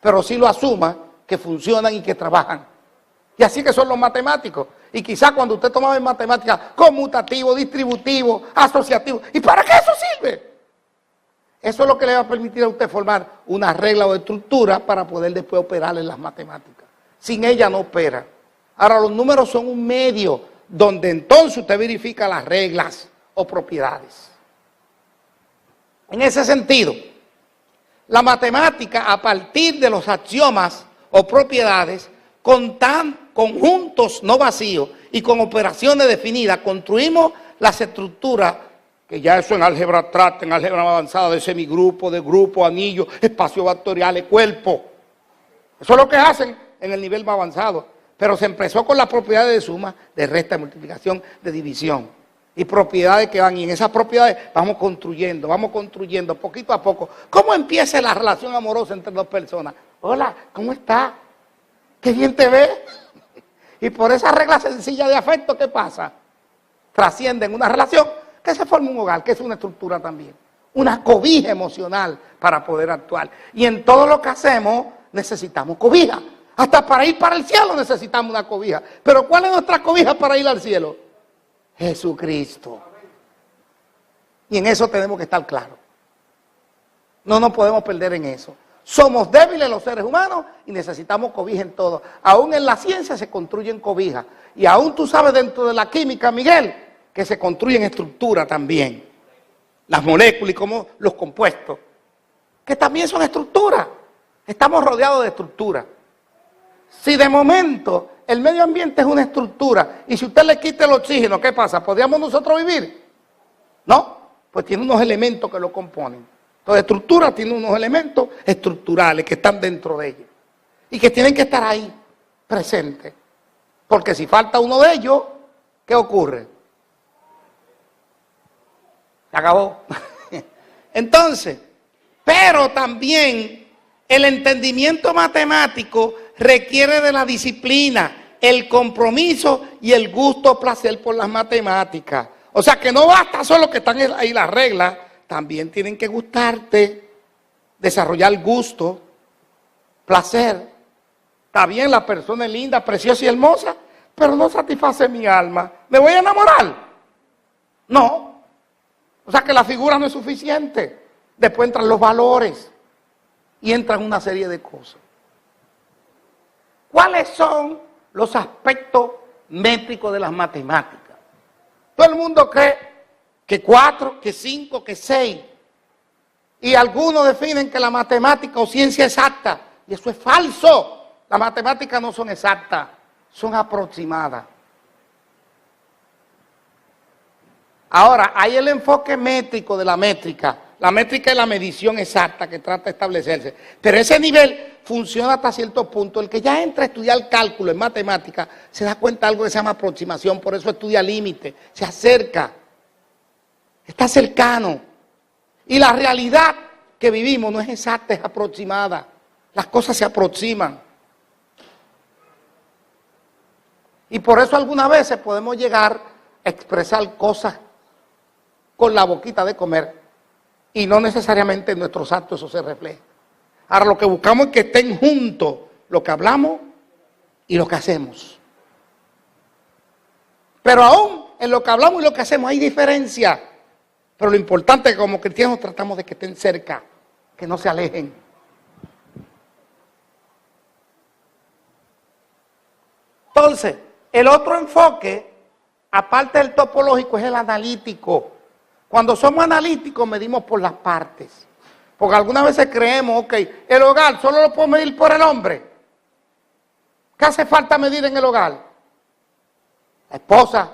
Speaker 2: Pero sí lo asuma que funcionan y que trabajan. Y así que son los matemáticos. Y quizás cuando usted tomaba en matemáticas conmutativo, distributivo, asociativo. ¿Y para qué eso sirve? Eso es lo que le va a permitir a usted formar una regla o estructura para poder después operar en las matemáticas. Sin ella no opera. Ahora los números son un medio donde entonces usted verifica las reglas o propiedades. En ese sentido, la matemática a partir de los axiomas o propiedades con conjuntos no vacíos y con operaciones definidas, construimos las estructuras, que ya eso en álgebra abstracta, en álgebra avanzada, de semigrupo, de grupo, anillo, espacio vectoriales, cuerpo. Eso es lo que hacen en el nivel más avanzado. Pero se empezó con las propiedades de suma, de resta, de multiplicación, de división. Y propiedades que van, y en esas propiedades vamos construyendo poquito a poco. ¿Cómo empieza la relación amorosa entre dos personas? Hola, ¿cómo estás? ¿Qué bien te ves? Y por esa regla sencilla de afecto, ¿qué pasa? Trascienden una relación que se forma un hogar, que es una estructura también. Una cobija emocional para poder actuar. Y en todo lo que hacemos necesitamos cobija. Hasta para ir para el cielo necesitamos una cobija. Pero ¿cuál es nuestra cobija para ir al cielo? Jesucristo. Y en eso tenemos que estar claros. No nos podemos perder en eso. Somos débiles los seres humanos y necesitamos cobija en todo. Aún en la ciencia se construyen cobijas. Y aún tú sabes dentro de la química, Miguel, que se construyen estructuras también. Las moléculas y como los compuestos, que también son estructuras. Estamos rodeados de estructuras. Si de momento el medio ambiente es una estructura y si usted le quita el oxígeno, ¿qué pasa? ¿Podríamos nosotros vivir? No, pues tiene unos elementos que lo componen. Entonces, estructura tiene unos elementos estructurales que están dentro de ella y que tienen que estar ahí, presentes. Porque si falta uno de ellos, ¿qué ocurre? Se acabó. Entonces, pero también el entendimiento matemático requiere de la disciplina, el compromiso y el gusto o placer por las matemáticas. O sea que no basta solo que están ahí las reglas, también tienen que gustarte, desarrollar gusto, placer. Está bien, la persona es linda, preciosa y hermosa, pero no satisface mi alma. ¿Me voy a enamorar? No. O sea que la figura no es suficiente. Después entran los valores y entran una serie de cosas. ¿Cuáles son los aspectos métricos de las matemáticas? Todo el mundo cree que 4, que 5, que 6. Y algunos definen que la matemática o ciencia exacta. Y eso es falso. Las matemáticas no son exactas, son aproximadas. Ahora, hay el enfoque métrico de la métrica. La métrica es la medición exacta que trata de establecerse. Pero ese nivel funciona hasta cierto punto. El que ya entra a estudiar cálculo en matemática se da cuenta de algo que se llama aproximación. Por eso estudia límite, se acerca, está cercano. Y la realidad que vivimos no es exacta, es aproximada. Las cosas se aproximan. Y por eso algunas veces podemos llegar a expresar cosas con la boquita de comer y no necesariamente en nuestros actos eso se refleja. Ahora lo que buscamos es que estén juntos lo que hablamos y lo que hacemos. Pero aún en lo que hablamos y lo que hacemos hay diferencia. Pero lo importante es que como cristianos tratamos de que estén cerca, que no se alejen. Entonces, el otro enfoque, aparte del topológico, es el analítico. Cuando somos analíticos medimos por las partes. Porque algunas veces creemos, ok, el hogar solo lo puedo medir por el hombre. ¿Qué hace falta medir en el hogar? La esposa,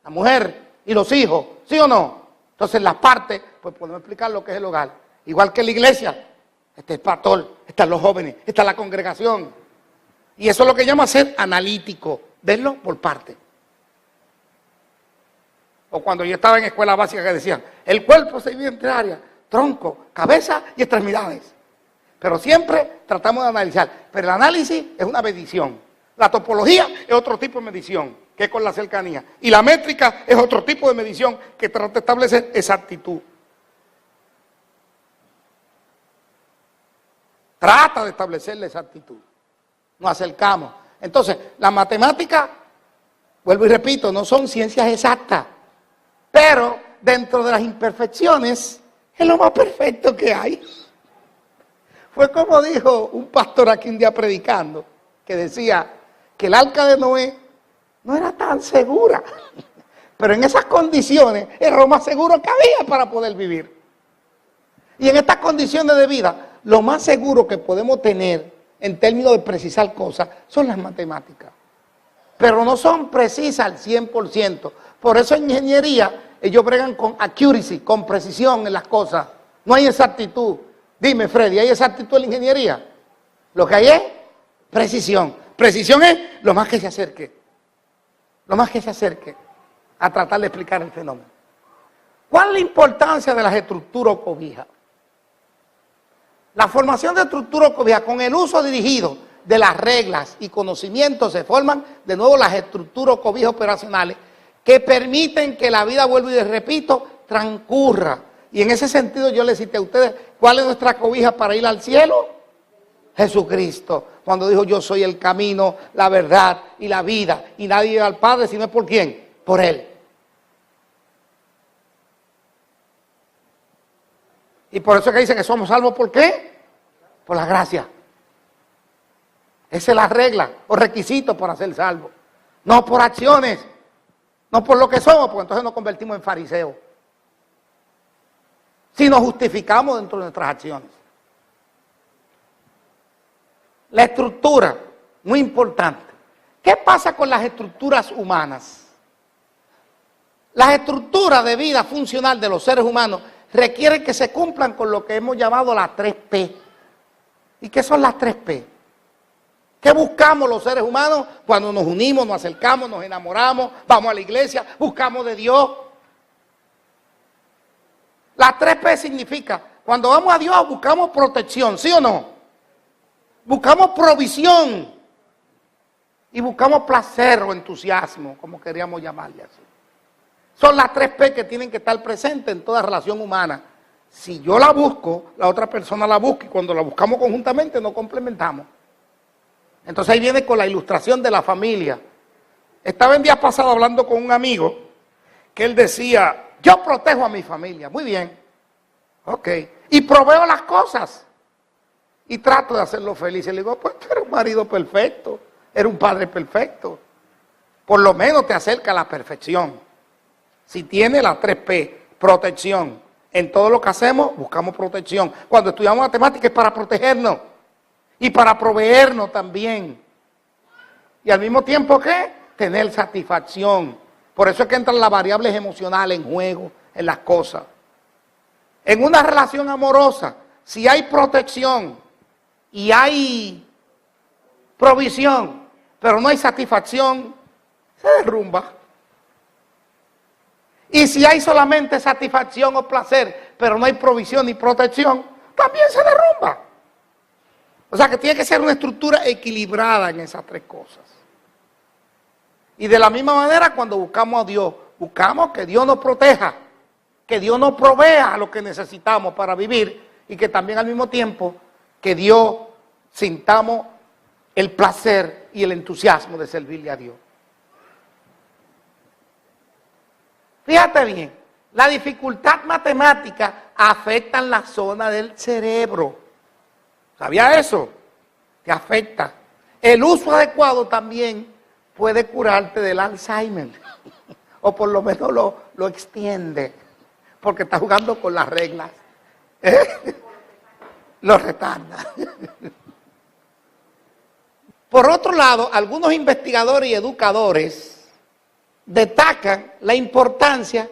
Speaker 2: la mujer y los hijos, ¿sí o no? Entonces las partes, pues podemos explicar lo que es el hogar. Igual que en la iglesia, está el pastor, están los jóvenes, está la congregación. Y eso es lo que llama ser analítico, verlo por parte. O cuando yo estaba en escuela básica que decían, el cuerpo se divide en 3 áreas, tronco, cabeza y extremidades. Pero siempre tratamos de analizar. Pero el análisis es una medición. La topología es otro tipo de medición, que es con la cercanía. Y la métrica es otro tipo de medición que trata de establecer exactitud. Trata de establecer la exactitud. Nos acercamos. Entonces, la matemática, vuelvo y repito, no son ciencias exactas. Pero dentro de las imperfecciones es lo más perfecto que hay. Fue como dijo un pastor aquí un día predicando, que decía que el arca de Noé no era tan segura, pero en esas condiciones era lo más seguro que había para poder vivir. Y en estas condiciones de vida, lo más seguro que podemos tener en términos de precisar cosas son las matemáticas. Pero no son precisas al 100%. Por eso en ingeniería ellos bregan con accuracy, con precisión en las cosas. No hay exactitud. Dime, Freddy, ¿hay exactitud en la ingeniería? Lo que hay es precisión. Precisión es lo más que se acerque. Lo más que se acerque a tratar de explicar el fenómeno. ¿Cuál es la importancia de las estructuras o cobijas? La formación de estructuras o cobijas con el uso dirigido de las reglas y conocimientos se forman de nuevo las estructuras o cobijas operacionales que permiten que la vida, vuelvo y les repito, transcurra. Y en ese sentido yo les cité a ustedes, ¿cuál es nuestra cobija para ir al cielo? Jesucristo. Cuando dijo, yo soy el camino, la verdad y la vida. Y nadie llega al Padre si no es por ¿quién? Por Él. Y por eso es que dice que somos salvos, ¿por qué? Por la gracia. Esa es la regla o requisito para ser salvo. No por acciones, no por lo que somos, porque entonces nos convertimos en fariseos. Si nos justificamos dentro de nuestras acciones. La estructura, muy importante. ¿Qué pasa con las estructuras humanas? Las estructuras de vida funcional de los seres humanos requieren que se cumplan con lo que hemos llamado las 3P. ¿Y qué son las 3P? ¿Qué buscamos los seres humanos cuando nos unimos, nos acercamos, nos enamoramos, vamos a la iglesia, buscamos de Dios? Las 3P significa, cuando vamos a Dios buscamos protección, ¿sí o no? Buscamos provisión y buscamos placer o entusiasmo, como queríamos llamarle así. Son las 3P que tienen que estar presentes en toda relación humana. Si yo la busco, la otra persona la busca y cuando la buscamos conjuntamente nos complementamos. Entonces ahí viene con la ilustración de la familia. Estaba el día pasado hablando con un amigo que él decía, yo protejo a mi familia. Muy bien, ok. Y proveo las cosas. Y trato de hacerlo feliz. Y le digo, pues tú eres un marido perfecto, eres un padre perfecto. Por lo menos te acerca a la perfección. Si tiene las 3P, protección. En todo lo que hacemos, buscamos protección. Cuando estudiamos matemáticas es para protegernos. Y para proveernos también. Y al mismo tiempo, ¿qué? Tener satisfacción. Por eso es que entran las variables emocionales en juego, en las cosas. En una relación amorosa, si hay protección y hay provisión, pero no hay satisfacción, se derrumba. Y si hay solamente satisfacción o placer, pero no hay provisión ni protección, también se derrumba. O sea que tiene que ser una estructura equilibrada en esas tres cosas. Y de la misma manera, cuando buscamos a Dios, buscamos que Dios nos proteja, que Dios nos provea lo que necesitamos para vivir y que también al mismo tiempo que Dios sintamos el placer y el entusiasmo de servirle a Dios. Fíjate bien, la dificultad matemática afecta en la zona del cerebro. ¿Sabía eso? Te afecta. El uso adecuado también puede curarte del Alzheimer, o por lo menos lo extiende, porque está jugando con las reglas. Lo retarda. Por otro lado, algunos investigadores y educadores destacan la importancia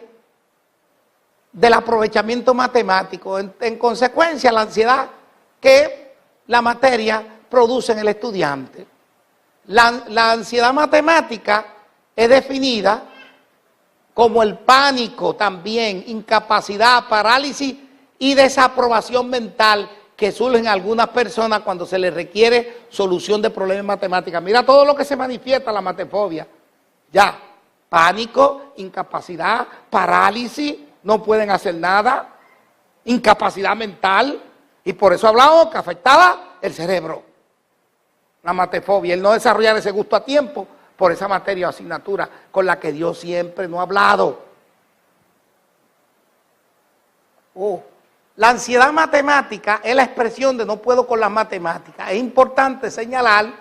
Speaker 2: del aprovechamiento matemático, en consecuencia la ansiedad que la materia produce en el estudiante. La ansiedad matemática es definida como el pánico también, incapacidad, parálisis y desaprobación mental que surge en algunas personas cuando se les requiere solución de problemas matemáticos. Mira todo lo que se manifiesta en la matefobia. Ya, pánico, incapacidad, parálisis, no pueden hacer nada, incapacidad mental, y por eso hablamos que afectaba el cerebro. La matefobia, el no desarrollar ese gusto a tiempo por esa materia o asignatura con la que Dios siempre nos ha hablado. La ansiedad matemática es la expresión de no puedo con las matemáticas. Es importante señalar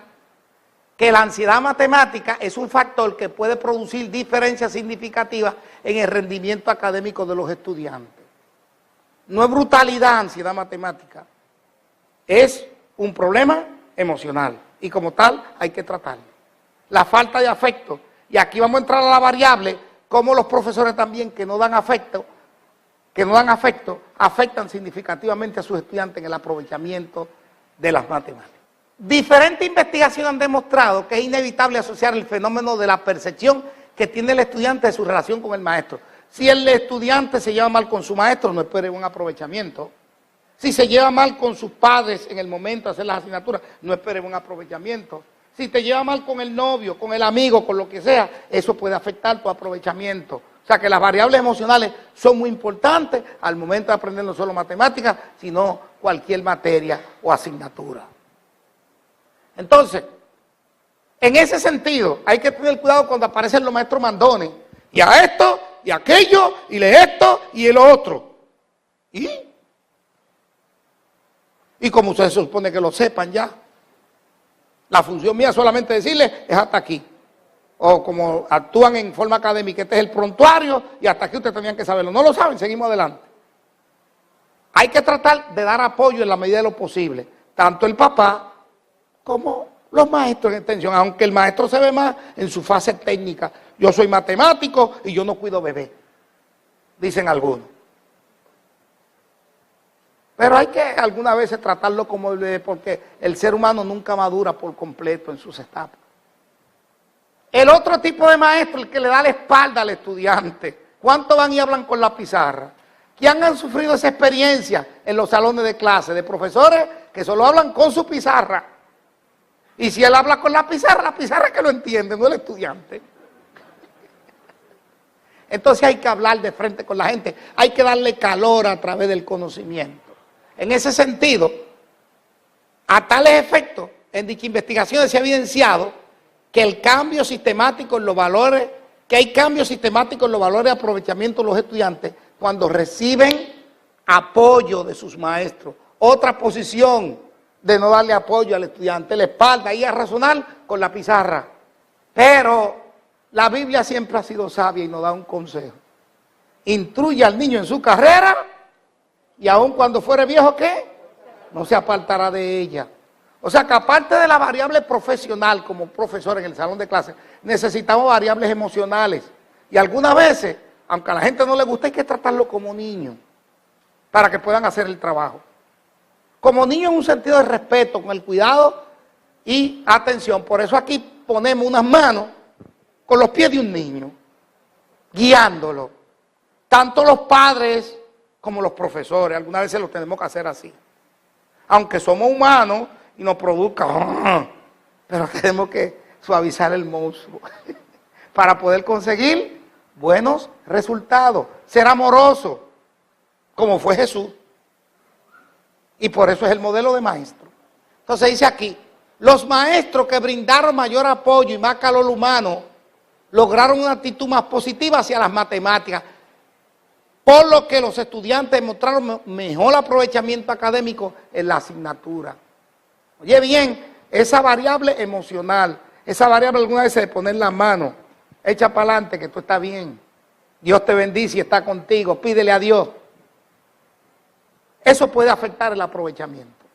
Speaker 2: que la ansiedad matemática es un factor que puede producir diferencias significativas en el rendimiento académico de los estudiantes. No es brutalidad, ansiedad matemática. Es un problema emocional. Y como tal, hay que tratarlo. La falta de afecto. Y aquí vamos a entrar a la variable, como los profesores también que no dan afecto, afectan significativamente a sus estudiantes en el aprovechamiento de las matemáticas. Diferentes investigaciones han demostrado que es inevitable asociar el fenómeno de la percepción que tiene el estudiante de su relación con el maestro. Si el estudiante se lleva mal con su maestro, no espere un aprovechamiento. Si se lleva mal con sus padres en el momento de hacer las asignaturas, no espere un aprovechamiento. Si te lleva mal con el novio, con el amigo, con lo que sea, eso puede afectar tu aprovechamiento. O sea que las variables emocionales son muy importantes al momento de aprender no solo matemáticas, sino cualquier materia o asignatura. Entonces, en ese sentido, hay que tener cuidado cuando aparecen los maestros mandones. Y a esto, y a aquello, y lee esto, y el otro. Y como ustedes se supone que lo sepan ya, la función mía solamente decirles es hasta aquí. O como actúan en forma académica, este es el prontuario y hasta aquí ustedes tenían que saberlo. No lo saben, seguimos adelante. Hay que tratar de dar apoyo en la medida de lo posible, tanto el papá como los maestros en extensión, aunque el maestro se ve más en su fase técnica. Yo soy matemático y yo no cuido bebé, dicen algunos. Pero hay que algunas veces tratarlo como bebé porque el ser humano nunca madura por completo en sus etapas. El otro tipo de maestro, el que le da la espalda al estudiante. ¿Cuánto van y hablan con la pizarra? ¿Quién han sufrido esa experiencia en los salones de clase? De profesores que solo hablan con su pizarra. Y si él habla con la pizarra es que lo entiende, no el estudiante. Entonces hay que hablar de frente con la gente. Hay que darle calor a través del conocimiento. En ese sentido, a tales efectos, en dichas investigaciones se ha evidenciado que el cambio sistemático en los valores, que hay cambios sistemáticos en los valores de aprovechamiento de los estudiantes cuando reciben apoyo de sus maestros. Otra posición de no darle apoyo al estudiante, la espalda, y a razonar con la pizarra. Pero la Biblia siempre ha sido sabia y nos da un consejo. Instruye al niño en su carrera y aun cuando fuere viejo, ¿qué? No se apartará de ella. O sea que aparte de la variable profesional como profesor en el salón de clases, necesitamos variables emocionales. Y algunas veces, aunque a la gente no le guste, hay que tratarlo como niño para que puedan hacer el trabajo. Como niño en un sentido de respeto, con el cuidado y atención. Por eso aquí ponemos unas manos con los pies de un niño, guiándolo. Tanto los padres como los profesores, algunas veces los tenemos que hacer así. Aunque somos humanos y nos produzca, pero tenemos que suavizar el monstruo para poder conseguir buenos resultados. Ser amoroso, como fue Jesús. Y por eso es el modelo de maestro. Entonces dice aquí, los maestros que brindaron mayor apoyo y más calor humano, lograron una actitud más positiva hacia las matemáticas, por lo que los estudiantes mostraron mejor aprovechamiento académico en la asignatura. Oye bien, esa variable emocional, esa variable alguna vez de poner la mano, echa para adelante que tú estás bien, Dios te bendice y está contigo, pídele a Dios. Eso puede afectar el aprovechamiento,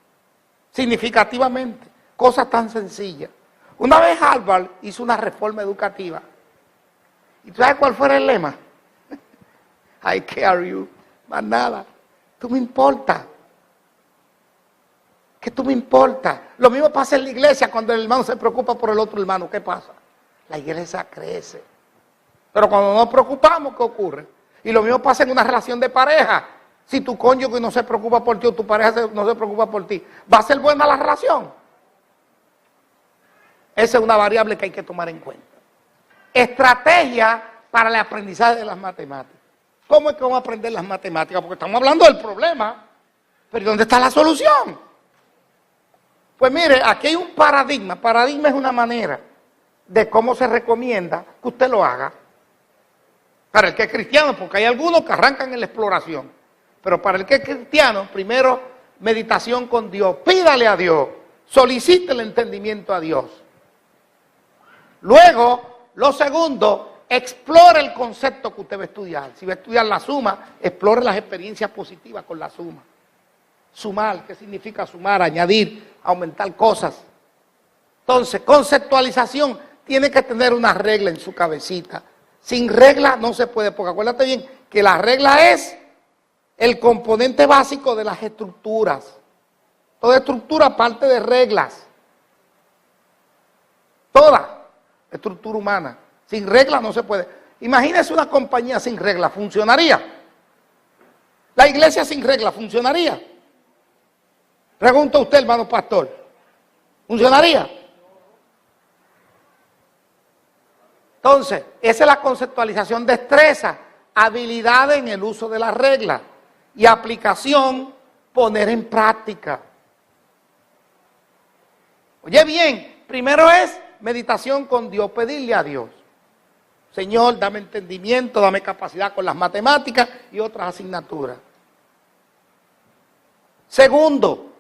Speaker 2: significativamente, cosas tan sencillas. Una vez Harvard hizo una reforma educativa, ¿y tú sabes cuál fue el lema? I care you, más nada, tú me importas. ¿Qué tú me importa? Lo mismo pasa en la iglesia cuando el hermano se preocupa por el otro hermano. ¿Qué pasa? La iglesia crece. Pero cuando nos preocupamos, ¿qué ocurre? Y lo mismo pasa en una relación de pareja. Si tu cónyuge no se preocupa por ti o tu pareja no se preocupa por ti, ¿va a ser buena la relación? Esa es una variable que hay que tomar en cuenta. Estrategia para el aprendizaje de las matemáticas. ¿Cómo es que vamos a aprender las matemáticas? Porque estamos hablando del problema, pero ¿dónde está la solución? Pues mire, aquí hay un paradigma. Paradigma es una manera de cómo se recomienda que usted lo haga. Para el que es cristiano, porque hay algunos que arrancan en la exploración. Pero para el que es cristiano, primero, meditación con Dios. Pídale a Dios. Solicite el entendimiento a Dios. Luego, lo segundo, explore el concepto que usted va a estudiar. Si va a estudiar la suma, explore las experiencias positivas con la suma. Sumar, ¿qué significa sumar? Añadir, aumentar cosas. Entonces, conceptualización tiene que tener una regla en su cabecita. Sin regla no se puede, porque acuérdate bien que la regla es el componente básico de las estructuras. Toda estructura parte de reglas. Toda estructura humana. Sin reglas no se puede. Imagínese una compañía sin reglas, ¿funcionaría? La iglesia sin reglas, ¿funcionaría? Pregunta usted, hermano pastor, ¿funcionaría? Entonces, esa es la conceptualización, destreza, habilidad en el uso de las reglas y aplicación, poner en práctica. Oye bien, primero es meditación con Dios, pedirle a Dios. Señor, dame entendimiento, dame capacidad con las matemáticas y otras asignaturas. Segundo,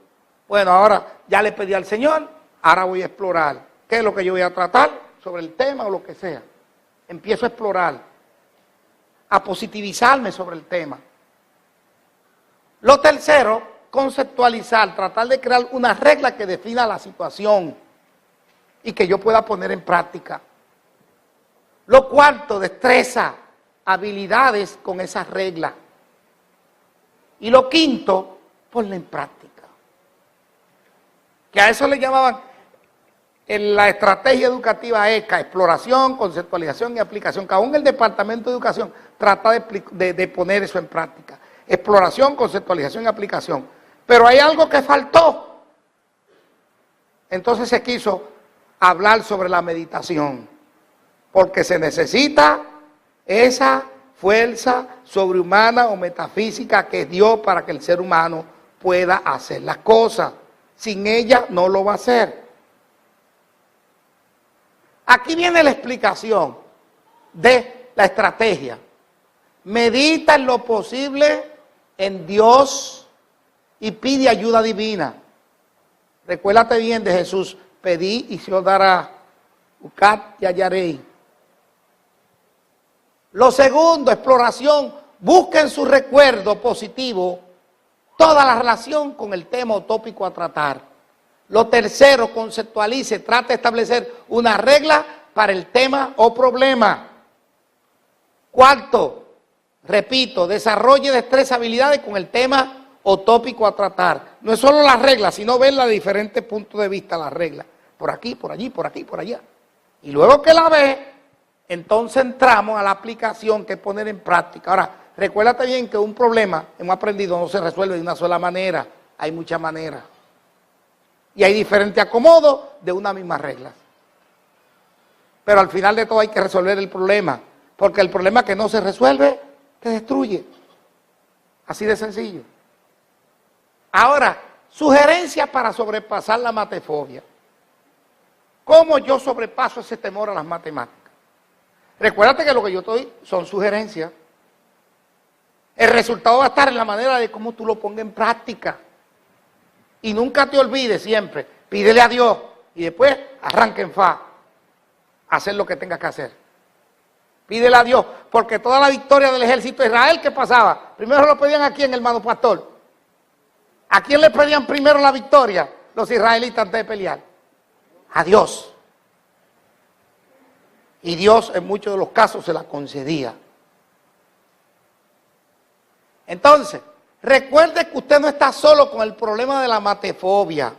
Speaker 2: bueno, ahora ya le pedí al Señor, ahora voy a explorar. ¿Qué es lo que yo voy a tratar? Sobre el tema o lo que sea. Empiezo a explorar, a positivizarme sobre el tema. Lo tercero, conceptualizar, tratar de crear una regla que defina la situación y que yo pueda poner en práctica. Lo cuarto, destreza, habilidades con esa regla. Y lo quinto, ponla en práctica. Que a eso le llamaban en la estrategia educativa ECA, exploración, conceptualización y aplicación, que aún el Departamento de Educación trata de poner eso en práctica. Exploración, conceptualización y aplicación. Pero hay algo que faltó. Entonces se quiso hablar sobre la meditación, porque se necesita esa fuerza sobrehumana o metafísica que es Dios para que el ser humano pueda hacer las cosas. Sin ella no lo va a hacer. Aquí viene la explicación de la estrategia. Medita en lo posible en Dios y pide ayuda divina. Recuérdate bien de Jesús, pedí y se os dará, buscad y hallaréis. Lo segundo, exploración, busca en su recuerdo positivo toda la relación con el tema o tópico a tratar. Lo tercero, conceptualice, trate de establecer una regla para el tema o problema. Cuarto, repito, desarrolle destreza, habilidades con el tema o tópico a tratar. No es solo las reglas, sino verla de diferentes puntos de vista, las reglas. Por aquí, por allí, por aquí, por allá. Y luego que la ve, entonces entramos a la aplicación, que es poner en práctica. Ahora, recuérdate bien que un problema, hemos aprendido, no se resuelve de una sola manera. Hay muchas maneras. Y hay diferentes acomodos de una misma regla. Pero al final de todo hay que resolver el problema. Porque el problema que no se resuelve, te destruye. Así de sencillo. Ahora, sugerencias para sobrepasar la matefobia. ¿Cómo yo sobrepaso ese temor a las matemáticas? Recuérdate que lo que yo estoy son sugerencias. El resultado va a estar en la manera de cómo tú lo pongas en práctica. Y nunca te olvides siempre, pídele a Dios y después arranca en fa, hacer lo que tengas que hacer. Pídele a Dios, porque toda la victoria del ejército de Israel, ¿qué pasaba? Primero lo pedían a quién, hermano pastor. ¿A quién le pedían primero la victoria los israelitas antes de pelear? A Dios. Y Dios en muchos de los casos se la concedía. Entonces, recuerde que usted no está solo con el problema de la matefobia.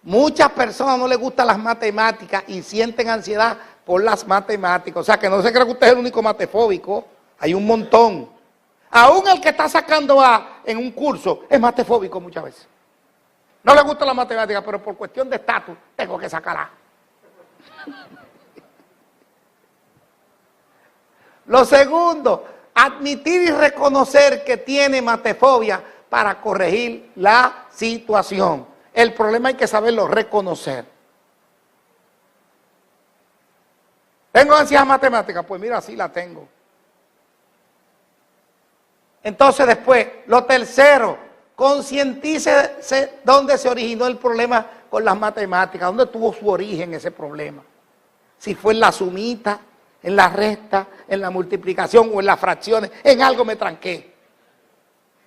Speaker 2: Muchas personas no les gustan las matemáticas y sienten ansiedad por las matemáticas. O sea, que no se cree que usted es el único matefóbico. Hay un montón. Aún el que está sacando A en un curso es matefóbico muchas veces. No le gusta la matemática, pero por cuestión de estatus tengo que sacar A. Lo segundo, admitir y reconocer que tiene matefobia para corregir la situación. El problema hay que saberlo reconocer. ¿Tengo ansiedad matemática? Pues mira, sí la tengo. Entonces después, lo tercero, concientícese dónde se originó el problema con las matemáticas, dónde tuvo su origen ese problema. Si fue en la sumita, en la resta, en la multiplicación o en las fracciones, en algo me tranqué.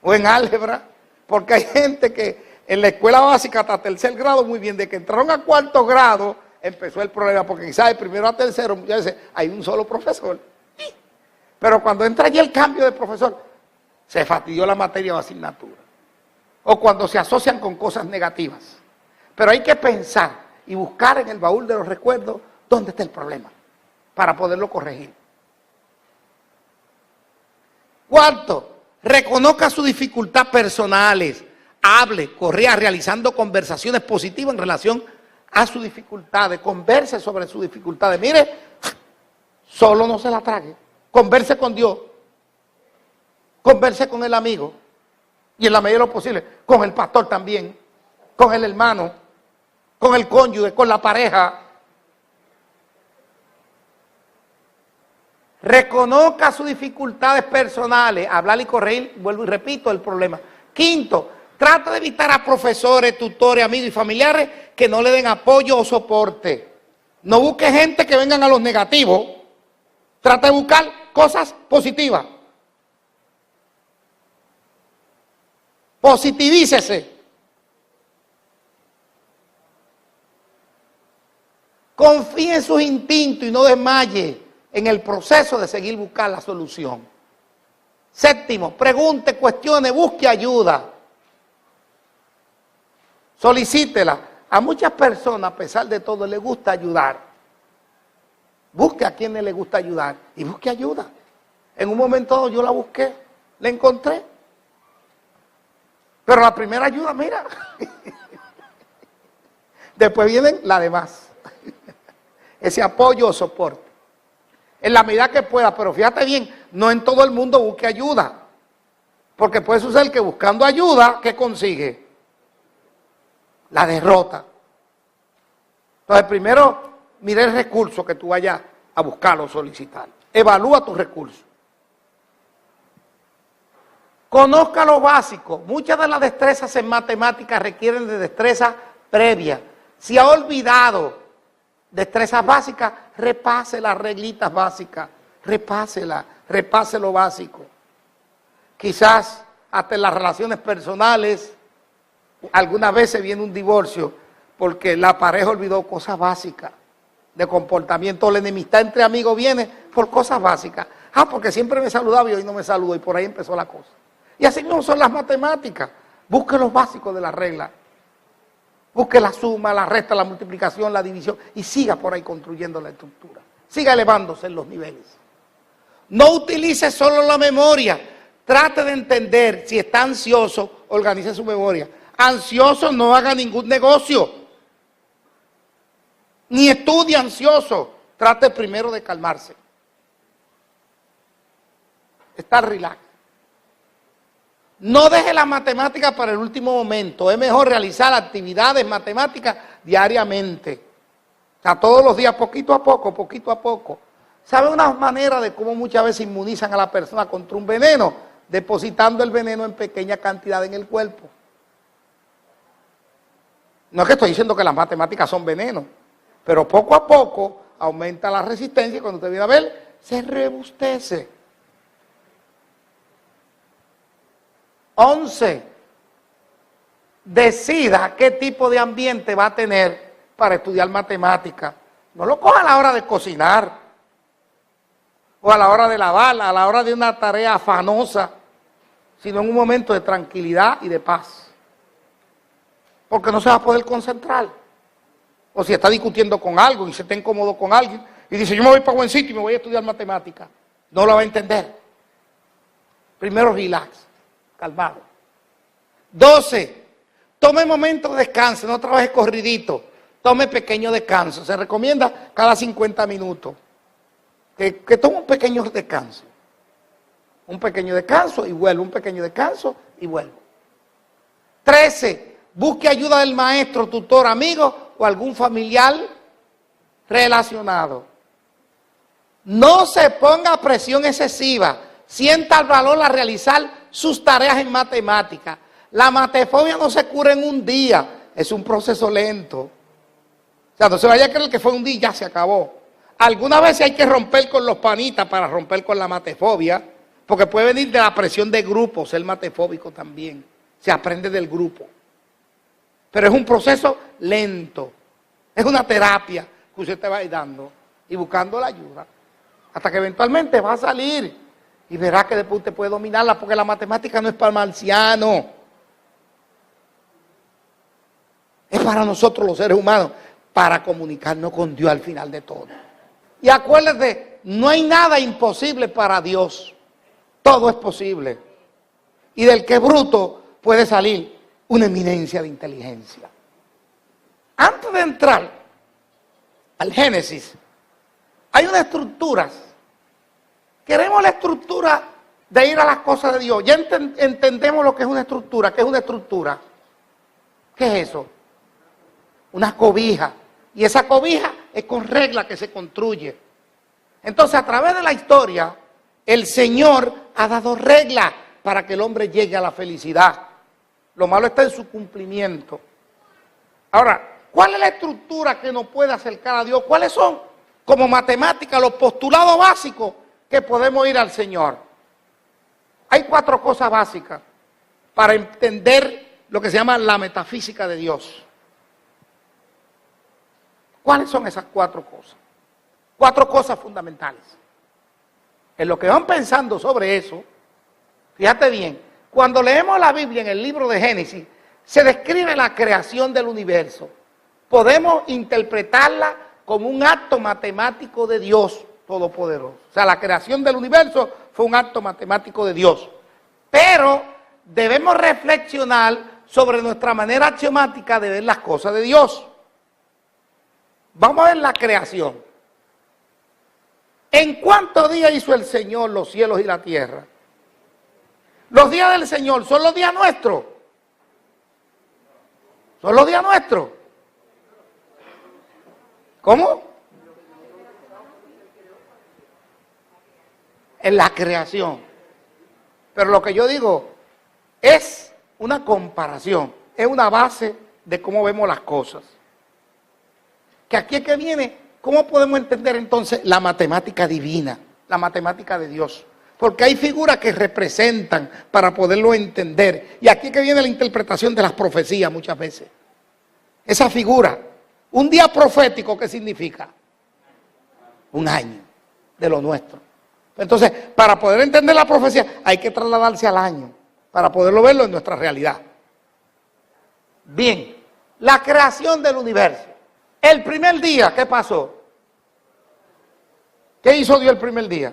Speaker 2: O en álgebra, porque hay gente que en la escuela básica hasta tercer grado, muy bien, de que entraron a cuarto grado, empezó el problema, porque quizás de primero a tercero, muchas veces hay un solo profesor. Pero cuando entra allí el cambio de profesor, se fastidió la materia o asignatura. O cuando se asocian con cosas negativas. Pero hay que pensar y buscar en el baúl de los recuerdos dónde está el problema, para poderlo corregir. Cuarto, reconozca sus dificultades personales. Hable, corría realizando conversaciones positivas en relación a sus dificultades. Converse sobre sus dificultades. Mire, solo no se la trague. Converse con Dios. Converse con el amigo. Y en la medida de lo posible, con el pastor también. Con el hermano. Con el cónyuge, con la pareja. Reconozca sus dificultades personales. Hablar y corregir, vuelvo y repito, el problema. Quinto, trata de evitar a profesores, tutores, amigos y familiares que no le den apoyo o soporte. No busque gente que vengan a los negativos. Trata de buscar cosas positivas. Positivícese. Confíe en sus instintos y no desmaye en el proceso de seguir buscando la solución. Séptimo, pregunte, cuestione, busque ayuda. Solicítela. A muchas personas, a pesar de todo, les gusta ayudar. Busque a quienes les gusta ayudar y busque ayuda. En un momento dado yo la busqué, la encontré. Pero la primera ayuda, mira. Después vienen las demás. Ese apoyo o soporte. En la medida que pueda, pero fíjate bien, no en todo el mundo busque ayuda. Porque puede suceder que buscando ayuda, ¿qué consigue? La derrota. Entonces primero mira el recurso que tú vayas a buscar o solicitar. Evalúa tus recursos. Conozca lo básico. Muchas de las destrezas en matemáticas requieren de destreza previa. Si ha olvidado destrezas básicas, repase las reglitas básicas. Repase lo básico. Quizás hasta en las relaciones personales, algunas veces viene un divorcio porque la pareja olvidó cosas básicas de comportamiento. La enemistad entre amigos viene por cosas básicas. Porque siempre me saludaba y hoy no me saludo, y por ahí empezó la cosa. Y así mismo son las matemáticas. Busque los básicos de la regla. Busque la suma, la resta, la multiplicación, la división, y siga por ahí construyendo la estructura. Siga elevándose en los niveles. No utilice solo la memoria. Trate de entender. Si está ansioso, organice su memoria. Ansioso, no haga ningún negocio. Ni estudie ansioso. Trate primero de calmarse. Estar relax. No deje la matemática para el último momento. Es mejor realizar actividades matemáticas diariamente. O sea, todos los días, poquito a poco. ¿Sabe una manera de cómo muchas veces inmunizan a la persona contra un veneno? Depositando el veneno en pequeña cantidad en el cuerpo. No es que estoy diciendo que las matemáticas son veneno, pero poco a poco aumenta la resistencia y cuando usted viene a ver, se rebustece. 11. Decida qué tipo de ambiente va a tener para estudiar matemática. No lo coja a la hora de cocinar, o a la hora de lavar, a la hora de una tarea afanosa, sino en un momento de tranquilidad y de paz. Porque no se va a poder concentrar. O si está discutiendo con algo y se está incómodo con alguien, y dice, yo me voy para buen sitio y me voy a estudiar matemática. No lo va a entender. Primero relax. Calmado. 12. Tome momentos de descanso, no trabaje corridito. Tome pequeño descanso. Se recomienda cada 50 minutos. Que tome un pequeño descanso. Un pequeño descanso y vuelvo. Un pequeño descanso y vuelvo. 13. Busque ayuda del maestro, tutor, amigo o algún familiar relacionado. No se ponga presión excesiva. Sienta el valor a realizar sus tareas en matemática. La matefobia no se cura en un día, es un proceso lento. O sea, no se vaya a creer que fue un día y ya se acabó. Algunas veces hay que romper con los panitas para romper con la matefobia, porque puede venir de la presión de grupo, ser matefóbico también. Se aprende del grupo. Pero es un proceso lento. Es una terapia que usted te va a ir dando y buscando la ayuda, hasta que eventualmente va a salir. Y verá que después usted puede dominarla, porque la matemática no es para el marciano. Es para nosotros los seres humanos, para comunicarnos con Dios al final de todo. Y acuérdate, no hay nada imposible para Dios. Todo es posible. Y del que es bruto puede salir una eminencia de inteligencia. Antes de entrar al Génesis, hay unas estructuras. Queremos la estructura de ir a las cosas de Dios. Ya entendemos lo que es una estructura. ¿Qué es una estructura? ¿Qué es eso? Una cobija. Y esa cobija es con reglas que se construye. Entonces, a través de la historia, el Señor ha dado reglas para que el hombre llegue a la felicidad. Lo malo está en su cumplimiento. Ahora, ¿cuál es la estructura que nos puede acercar a Dios? ¿Cuáles son, como matemática, los postulados básicos que podemos ir al Señor? Hay 4 cosas básicas para entender lo que se llama la metafísica de Dios. ¿Cuáles son esas 4 cosas? 4 cosas fundamentales. En lo que van pensando sobre eso, fíjate bien, cuando leemos la Biblia en el libro de Génesis, se describe la creación del universo. Podemos interpretarla como un acto matemático de Dios Todopoderoso. O sea, la creación del universo fue un acto matemático de Dios. Pero debemos reflexionar sobre nuestra manera axiomática de ver las cosas de Dios. Vamos a ver la creación. ¿En cuántos días hizo el Señor los cielos y la tierra? Los días del Señor son los días nuestros. Son los días nuestros. ¿Cómo? en la creación. Pero lo que yo digo es una comparación, es una base de cómo vemos las cosas. Que aquí es que viene, ¿cómo podemos entender entonces la matemática divina, la matemática de Dios? Porque hay figuras que representan para poderlo entender. Y aquí es que viene la interpretación de las profecías muchas veces. Esa figura, un día profético, ¿qué significa? Un año de lo nuestro. Entonces, para poder entender la profecía, hay que trasladarse al año, para poderlo verlo en nuestra realidad. Bien, la creación del universo. El primer día, ¿qué pasó? ¿Qué hizo Dios el primer día?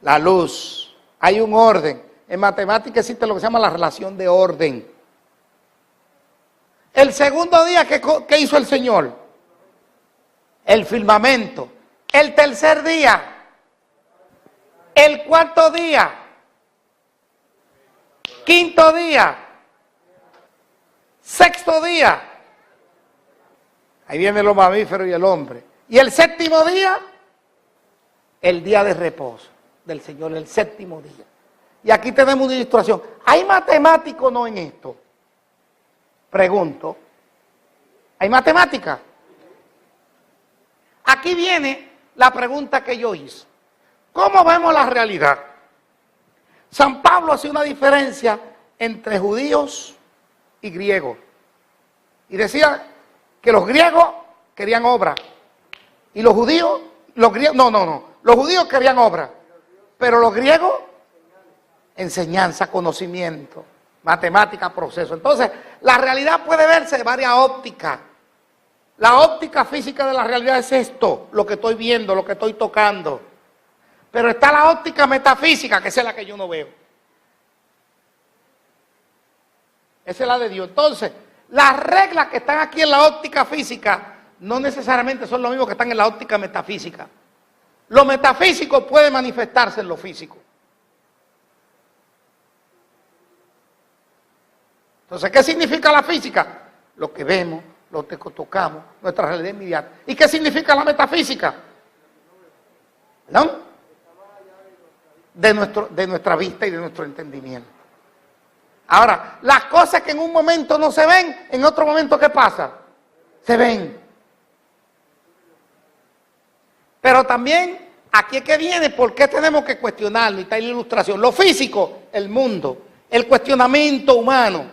Speaker 2: La luz. Hay un orden. En matemáticas existe lo que se llama la relación de orden. El segundo día, ¿qué hizo el Señor? El firmamento. El tercer día. El cuarto día. Quinto día. Sexto día. Ahí vienen los mamíferos y el hombre. Y el séptimo día, el día de reposo del Señor, el séptimo día. Y aquí tenemos una ilustración. ¿Hay matemático o no en esto? Pregunto. ¿Hay matemática? Aquí viene la pregunta que yo hice. ¿Cómo vemos la realidad? San Pablo hace una diferencia entre judíos y griegos. Y decía que los griegos querían obra. Y los judíos, los judíos querían obra. Pero los griegos, enseñanza, conocimiento, matemática, proceso. Entonces, la realidad puede verse de varias ópticas. La óptica física de la realidad es esto, lo que estoy viendo, lo que estoy tocando. Pero está la óptica metafísica, que esa es la que yo no veo. Esa es la de Dios. Entonces, las reglas que están aquí en la óptica física no necesariamente son lo mismo que están en la óptica metafísica. Lo metafísico puede manifestarse en lo físico. Entonces, ¿qué significa la física? Lo que vemos, lo que tocamos, nuestra realidad inmediata. ¿Y qué significa la metafísica? ¿No? De nuestra vista y de nuestro entendimiento. Ahora, las cosas que en un momento no se ven, en otro momento, ¿qué pasa? Se ven. Pero también, aquí es que viene, ¿por qué tenemos que cuestionarlo? Y está en la ilustración. Lo físico, el mundo, el cuestionamiento humano.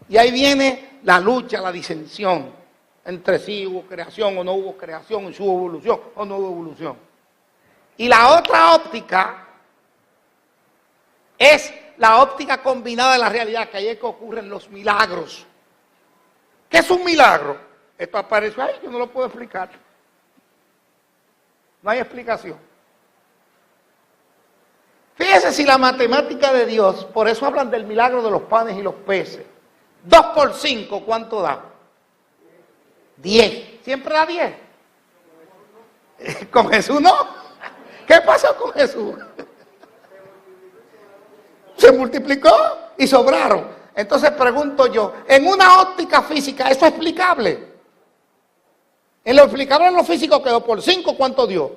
Speaker 2: Y ahí viene la lucha, la disensión entre si hubo creación o no hubo creación, si hubo evolución o no hubo evolución. Y la otra óptica es la óptica combinada de la realidad, que ahí es que ocurren los milagros. ¿Qué es un milagro? Esto apareció ahí, yo no lo puedo explicar. No hay explicación. Fíjese si la matemática de Dios, por eso hablan del milagro de los panes y los peces. 2 por 5, ¿cuánto da? 10. ¿Siempre da 10? ¿Con Jesús no? ¿Qué pasó con Jesús? Se multiplicó y sobraron. Entonces pregunto yo, en una óptica física, ¿eso es explicable? En lo explicable en lo físico quedó por 5, ¿cuánto dio?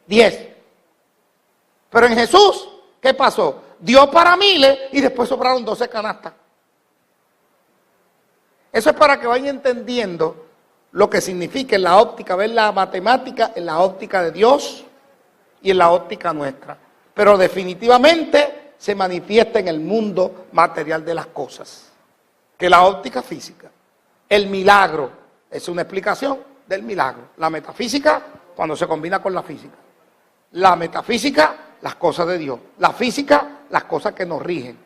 Speaker 2: 10. Pero en Jesús, ¿qué pasó? Dio para miles y después sobraron 12 canastas. Eso es para que vayan entendiendo lo que significa en la óptica, ver la matemática en la óptica de Dios y en la óptica nuestra. Pero definitivamente se manifiesta en el mundo material de las cosas. Que la óptica física, el milagro, es una explicación del milagro. La metafísica, cuando se combina con la física. La metafísica, las cosas de Dios. La física, las cosas que nos rigen.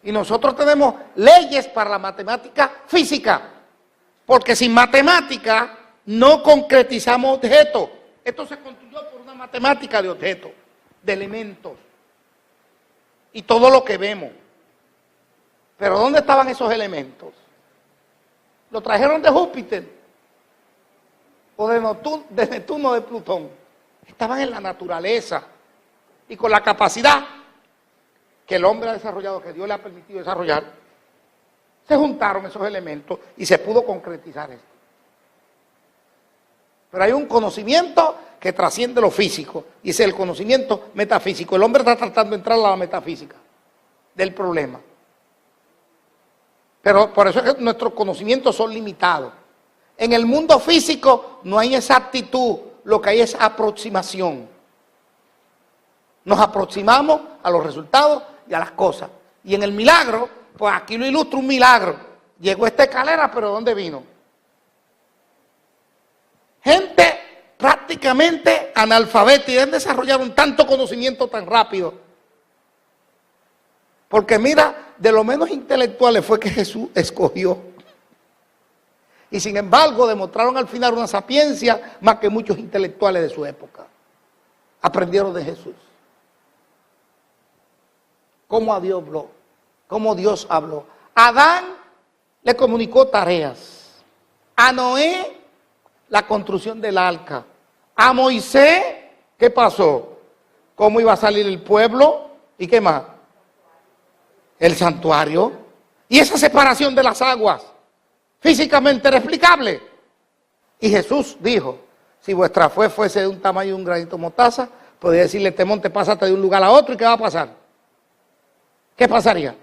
Speaker 2: Y nosotros tenemos leyes para la matemática física. Porque sin matemática no concretizamos objetos. Esto se construyó por una matemática de objetos, de elementos. Y todo lo que vemos. Pero ¿dónde estaban esos elementos? ¿Lo trajeron de Júpiter? ¿O de Neptuno o de Plutón? Estaban en la naturaleza. Y con la capacidad que el hombre ha desarrollado, que Dios le ha permitido desarrollar, se juntaron esos elementos y se pudo concretizar esto. Pero hay un conocimiento que trasciende lo físico, y ese es el conocimiento metafísico. El hombre está tratando de entrar a la metafísica del problema. Pero por eso es que nuestros conocimientos son limitados. En el mundo físico no hay exactitud, lo que hay es aproximación. Nos aproximamos a los resultados y a las cosas. Y en el milagro, pues aquí lo ilustra un milagro. Llegó esta escalera, pero ¿dónde vino? Gente prácticamente analfabeta y han desarrollado un tanto conocimiento tan rápido. Porque mira, de lo menos intelectuales fue que Jesús escogió. Y sin embargo demostraron al final una sapiencia más que muchos intelectuales de su época. Aprendieron de Jesús. Cómo Dios habló. A Adán le comunicó tareas. A Noé, la construcción del arca. A Moisés, ¿qué pasó? ¿Cómo iba a salir el pueblo? ¿Y qué más? El santuario. Y esa separación de las aguas, físicamente era explicable. Y Jesús dijo, si vuestra fe fuese de un tamaño de un granito de mostaza, podría decirle, este monte, pásate de un lugar a otro, ¿y qué va a pasar? ¿Qué pasaría?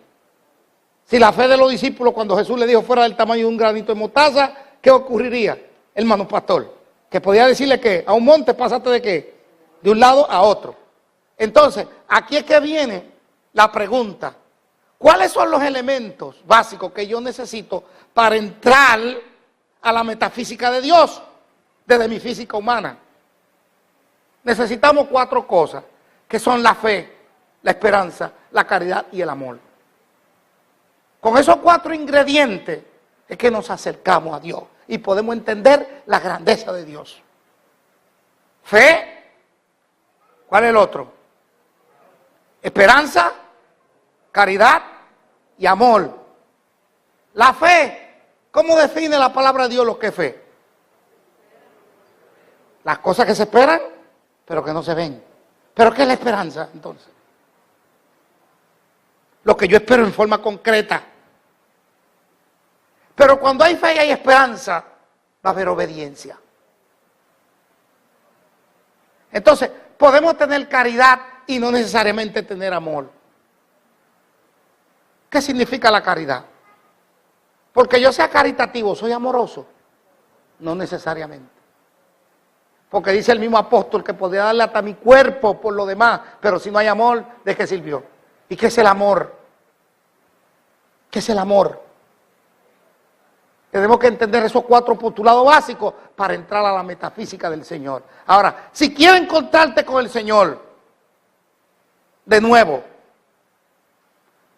Speaker 2: Si la fe de los discípulos, cuando Jesús le dijo fuera del tamaño de un granito de mostaza, ¿qué ocurriría, hermano pastor? Que podía decirle que a un monte, pásate de qué, de un lado a otro. Entonces, aquí es que viene la pregunta. ¿Cuáles son los elementos básicos que yo necesito para entrar a la metafísica de Dios desde mi física humana? Necesitamos 4 cosas, que son la fe, la esperanza, la caridad y el amor. Con esos 4 ingredientes es que nos acercamos a Dios y podemos entender la grandeza de Dios. Fe, ¿cuál es el otro? Esperanza, caridad y amor. La fe, ¿cómo define la palabra de Dios lo que es fe? Las cosas que se esperan, pero que no se ven. ¿Pero qué es la esperanza entonces? Lo que yo espero en forma concreta. Pero cuando hay fe y hay esperanza, va a haber obediencia. Entonces, podemos tener caridad y no necesariamente tener amor. ¿Qué significa la caridad? Porque yo sea caritativo, ¿soy amoroso? No necesariamente. Porque dice el mismo apóstol que podría darle hasta mi cuerpo por lo demás, pero si no hay amor, ¿de qué sirvió? ¿Y qué es el amor? ¿Qué es el amor? Tenemos que entender esos 4 postulados básicos para entrar a la metafísica del Señor. Ahora, si quieres encontrarte con el Señor, de nuevo,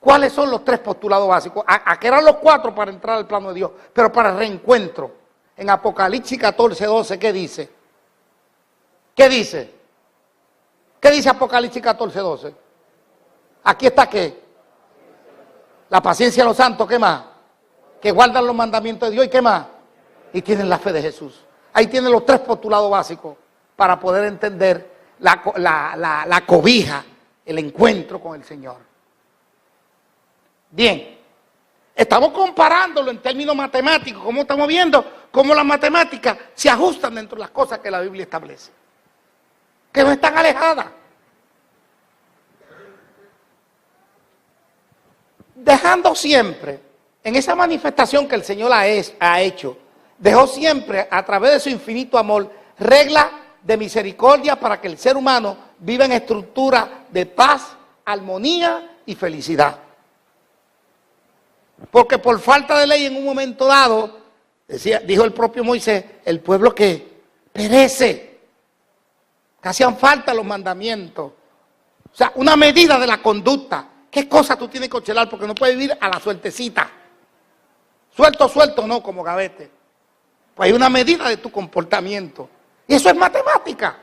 Speaker 2: ¿cuáles son los 3 postulados básicos? Aquí eran los 4 para entrar al plano de Dios, pero para el reencuentro. En Apocalipsis 14:12, ¿qué dice? ¿Qué dice? ¿Qué dice Apocalipsis 14:12? Aquí está ¿qué? La paciencia de los santos, ¿qué más? Que guardan los mandamientos de Dios, ¿y qué más? Y tienen la fe de Jesús. Ahí tienen los 3 postulados básicos para poder entender la cobija, el encuentro con el Señor. Bien, estamos comparándolo en términos matemáticos, como estamos viendo cómo las matemáticas se ajustan dentro de las cosas que la Biblia establece, que no están alejadas. Dejando siempre, en esa manifestación que el Señor ha hecho, dejó siempre a través de su infinito amor reglas de misericordia para que el ser humano viva en estructura de paz, armonía y felicidad. Porque por falta de ley en un momento dado, dijo el propio Moisés, el pueblo que perece, que hacían falta los mandamientos. O sea, una medida de la conducta. ¿Qué cosa tú tienes que observar? Porque no puedes vivir a la suertecita. Suelto, no, como gavete. Pues hay una medida de tu comportamiento. Y eso es matemática.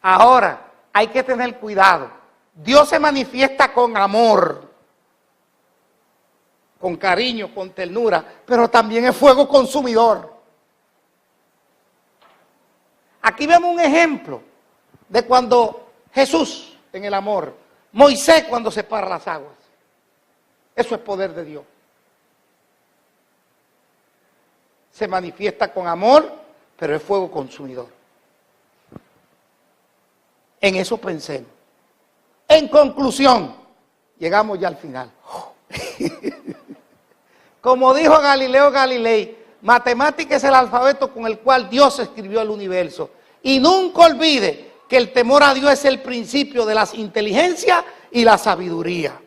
Speaker 2: Ahora, hay que tener cuidado. Dios se manifiesta con amor, con cariño, con ternura, pero también es fuego consumidor. Aquí vemos un ejemplo de cuando Jesús, en el amor, Moisés cuando separa las aguas. Eso es poder de Dios. Se manifiesta con amor, pero es fuego consumidor. En eso pensemos. En conclusión, llegamos ya al final. Como dijo Galileo Galilei, matemática es el alfabeto con el cual Dios escribió el universo. Y nunca olvide que el temor a Dios es el principio de las inteligencias y la sabiduría.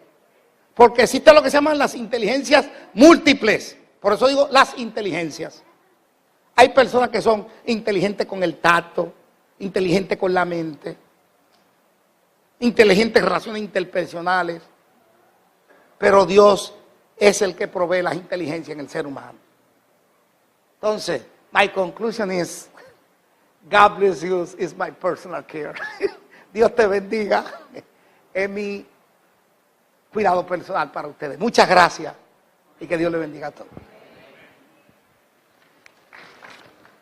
Speaker 2: Porque existe lo que se llaman las inteligencias múltiples. Por eso digo las inteligencias. Hay personas que son inteligentes con el tacto, inteligentes con la mente, inteligentes en relaciones interpersonales. Pero Dios es el que provee las inteligencias en el ser humano. Entonces, my conclusion is, God bless you is my personal care. Dios te bendiga. Es mi cuidado personal para ustedes. Muchas gracias y que Dios le bendiga a todos.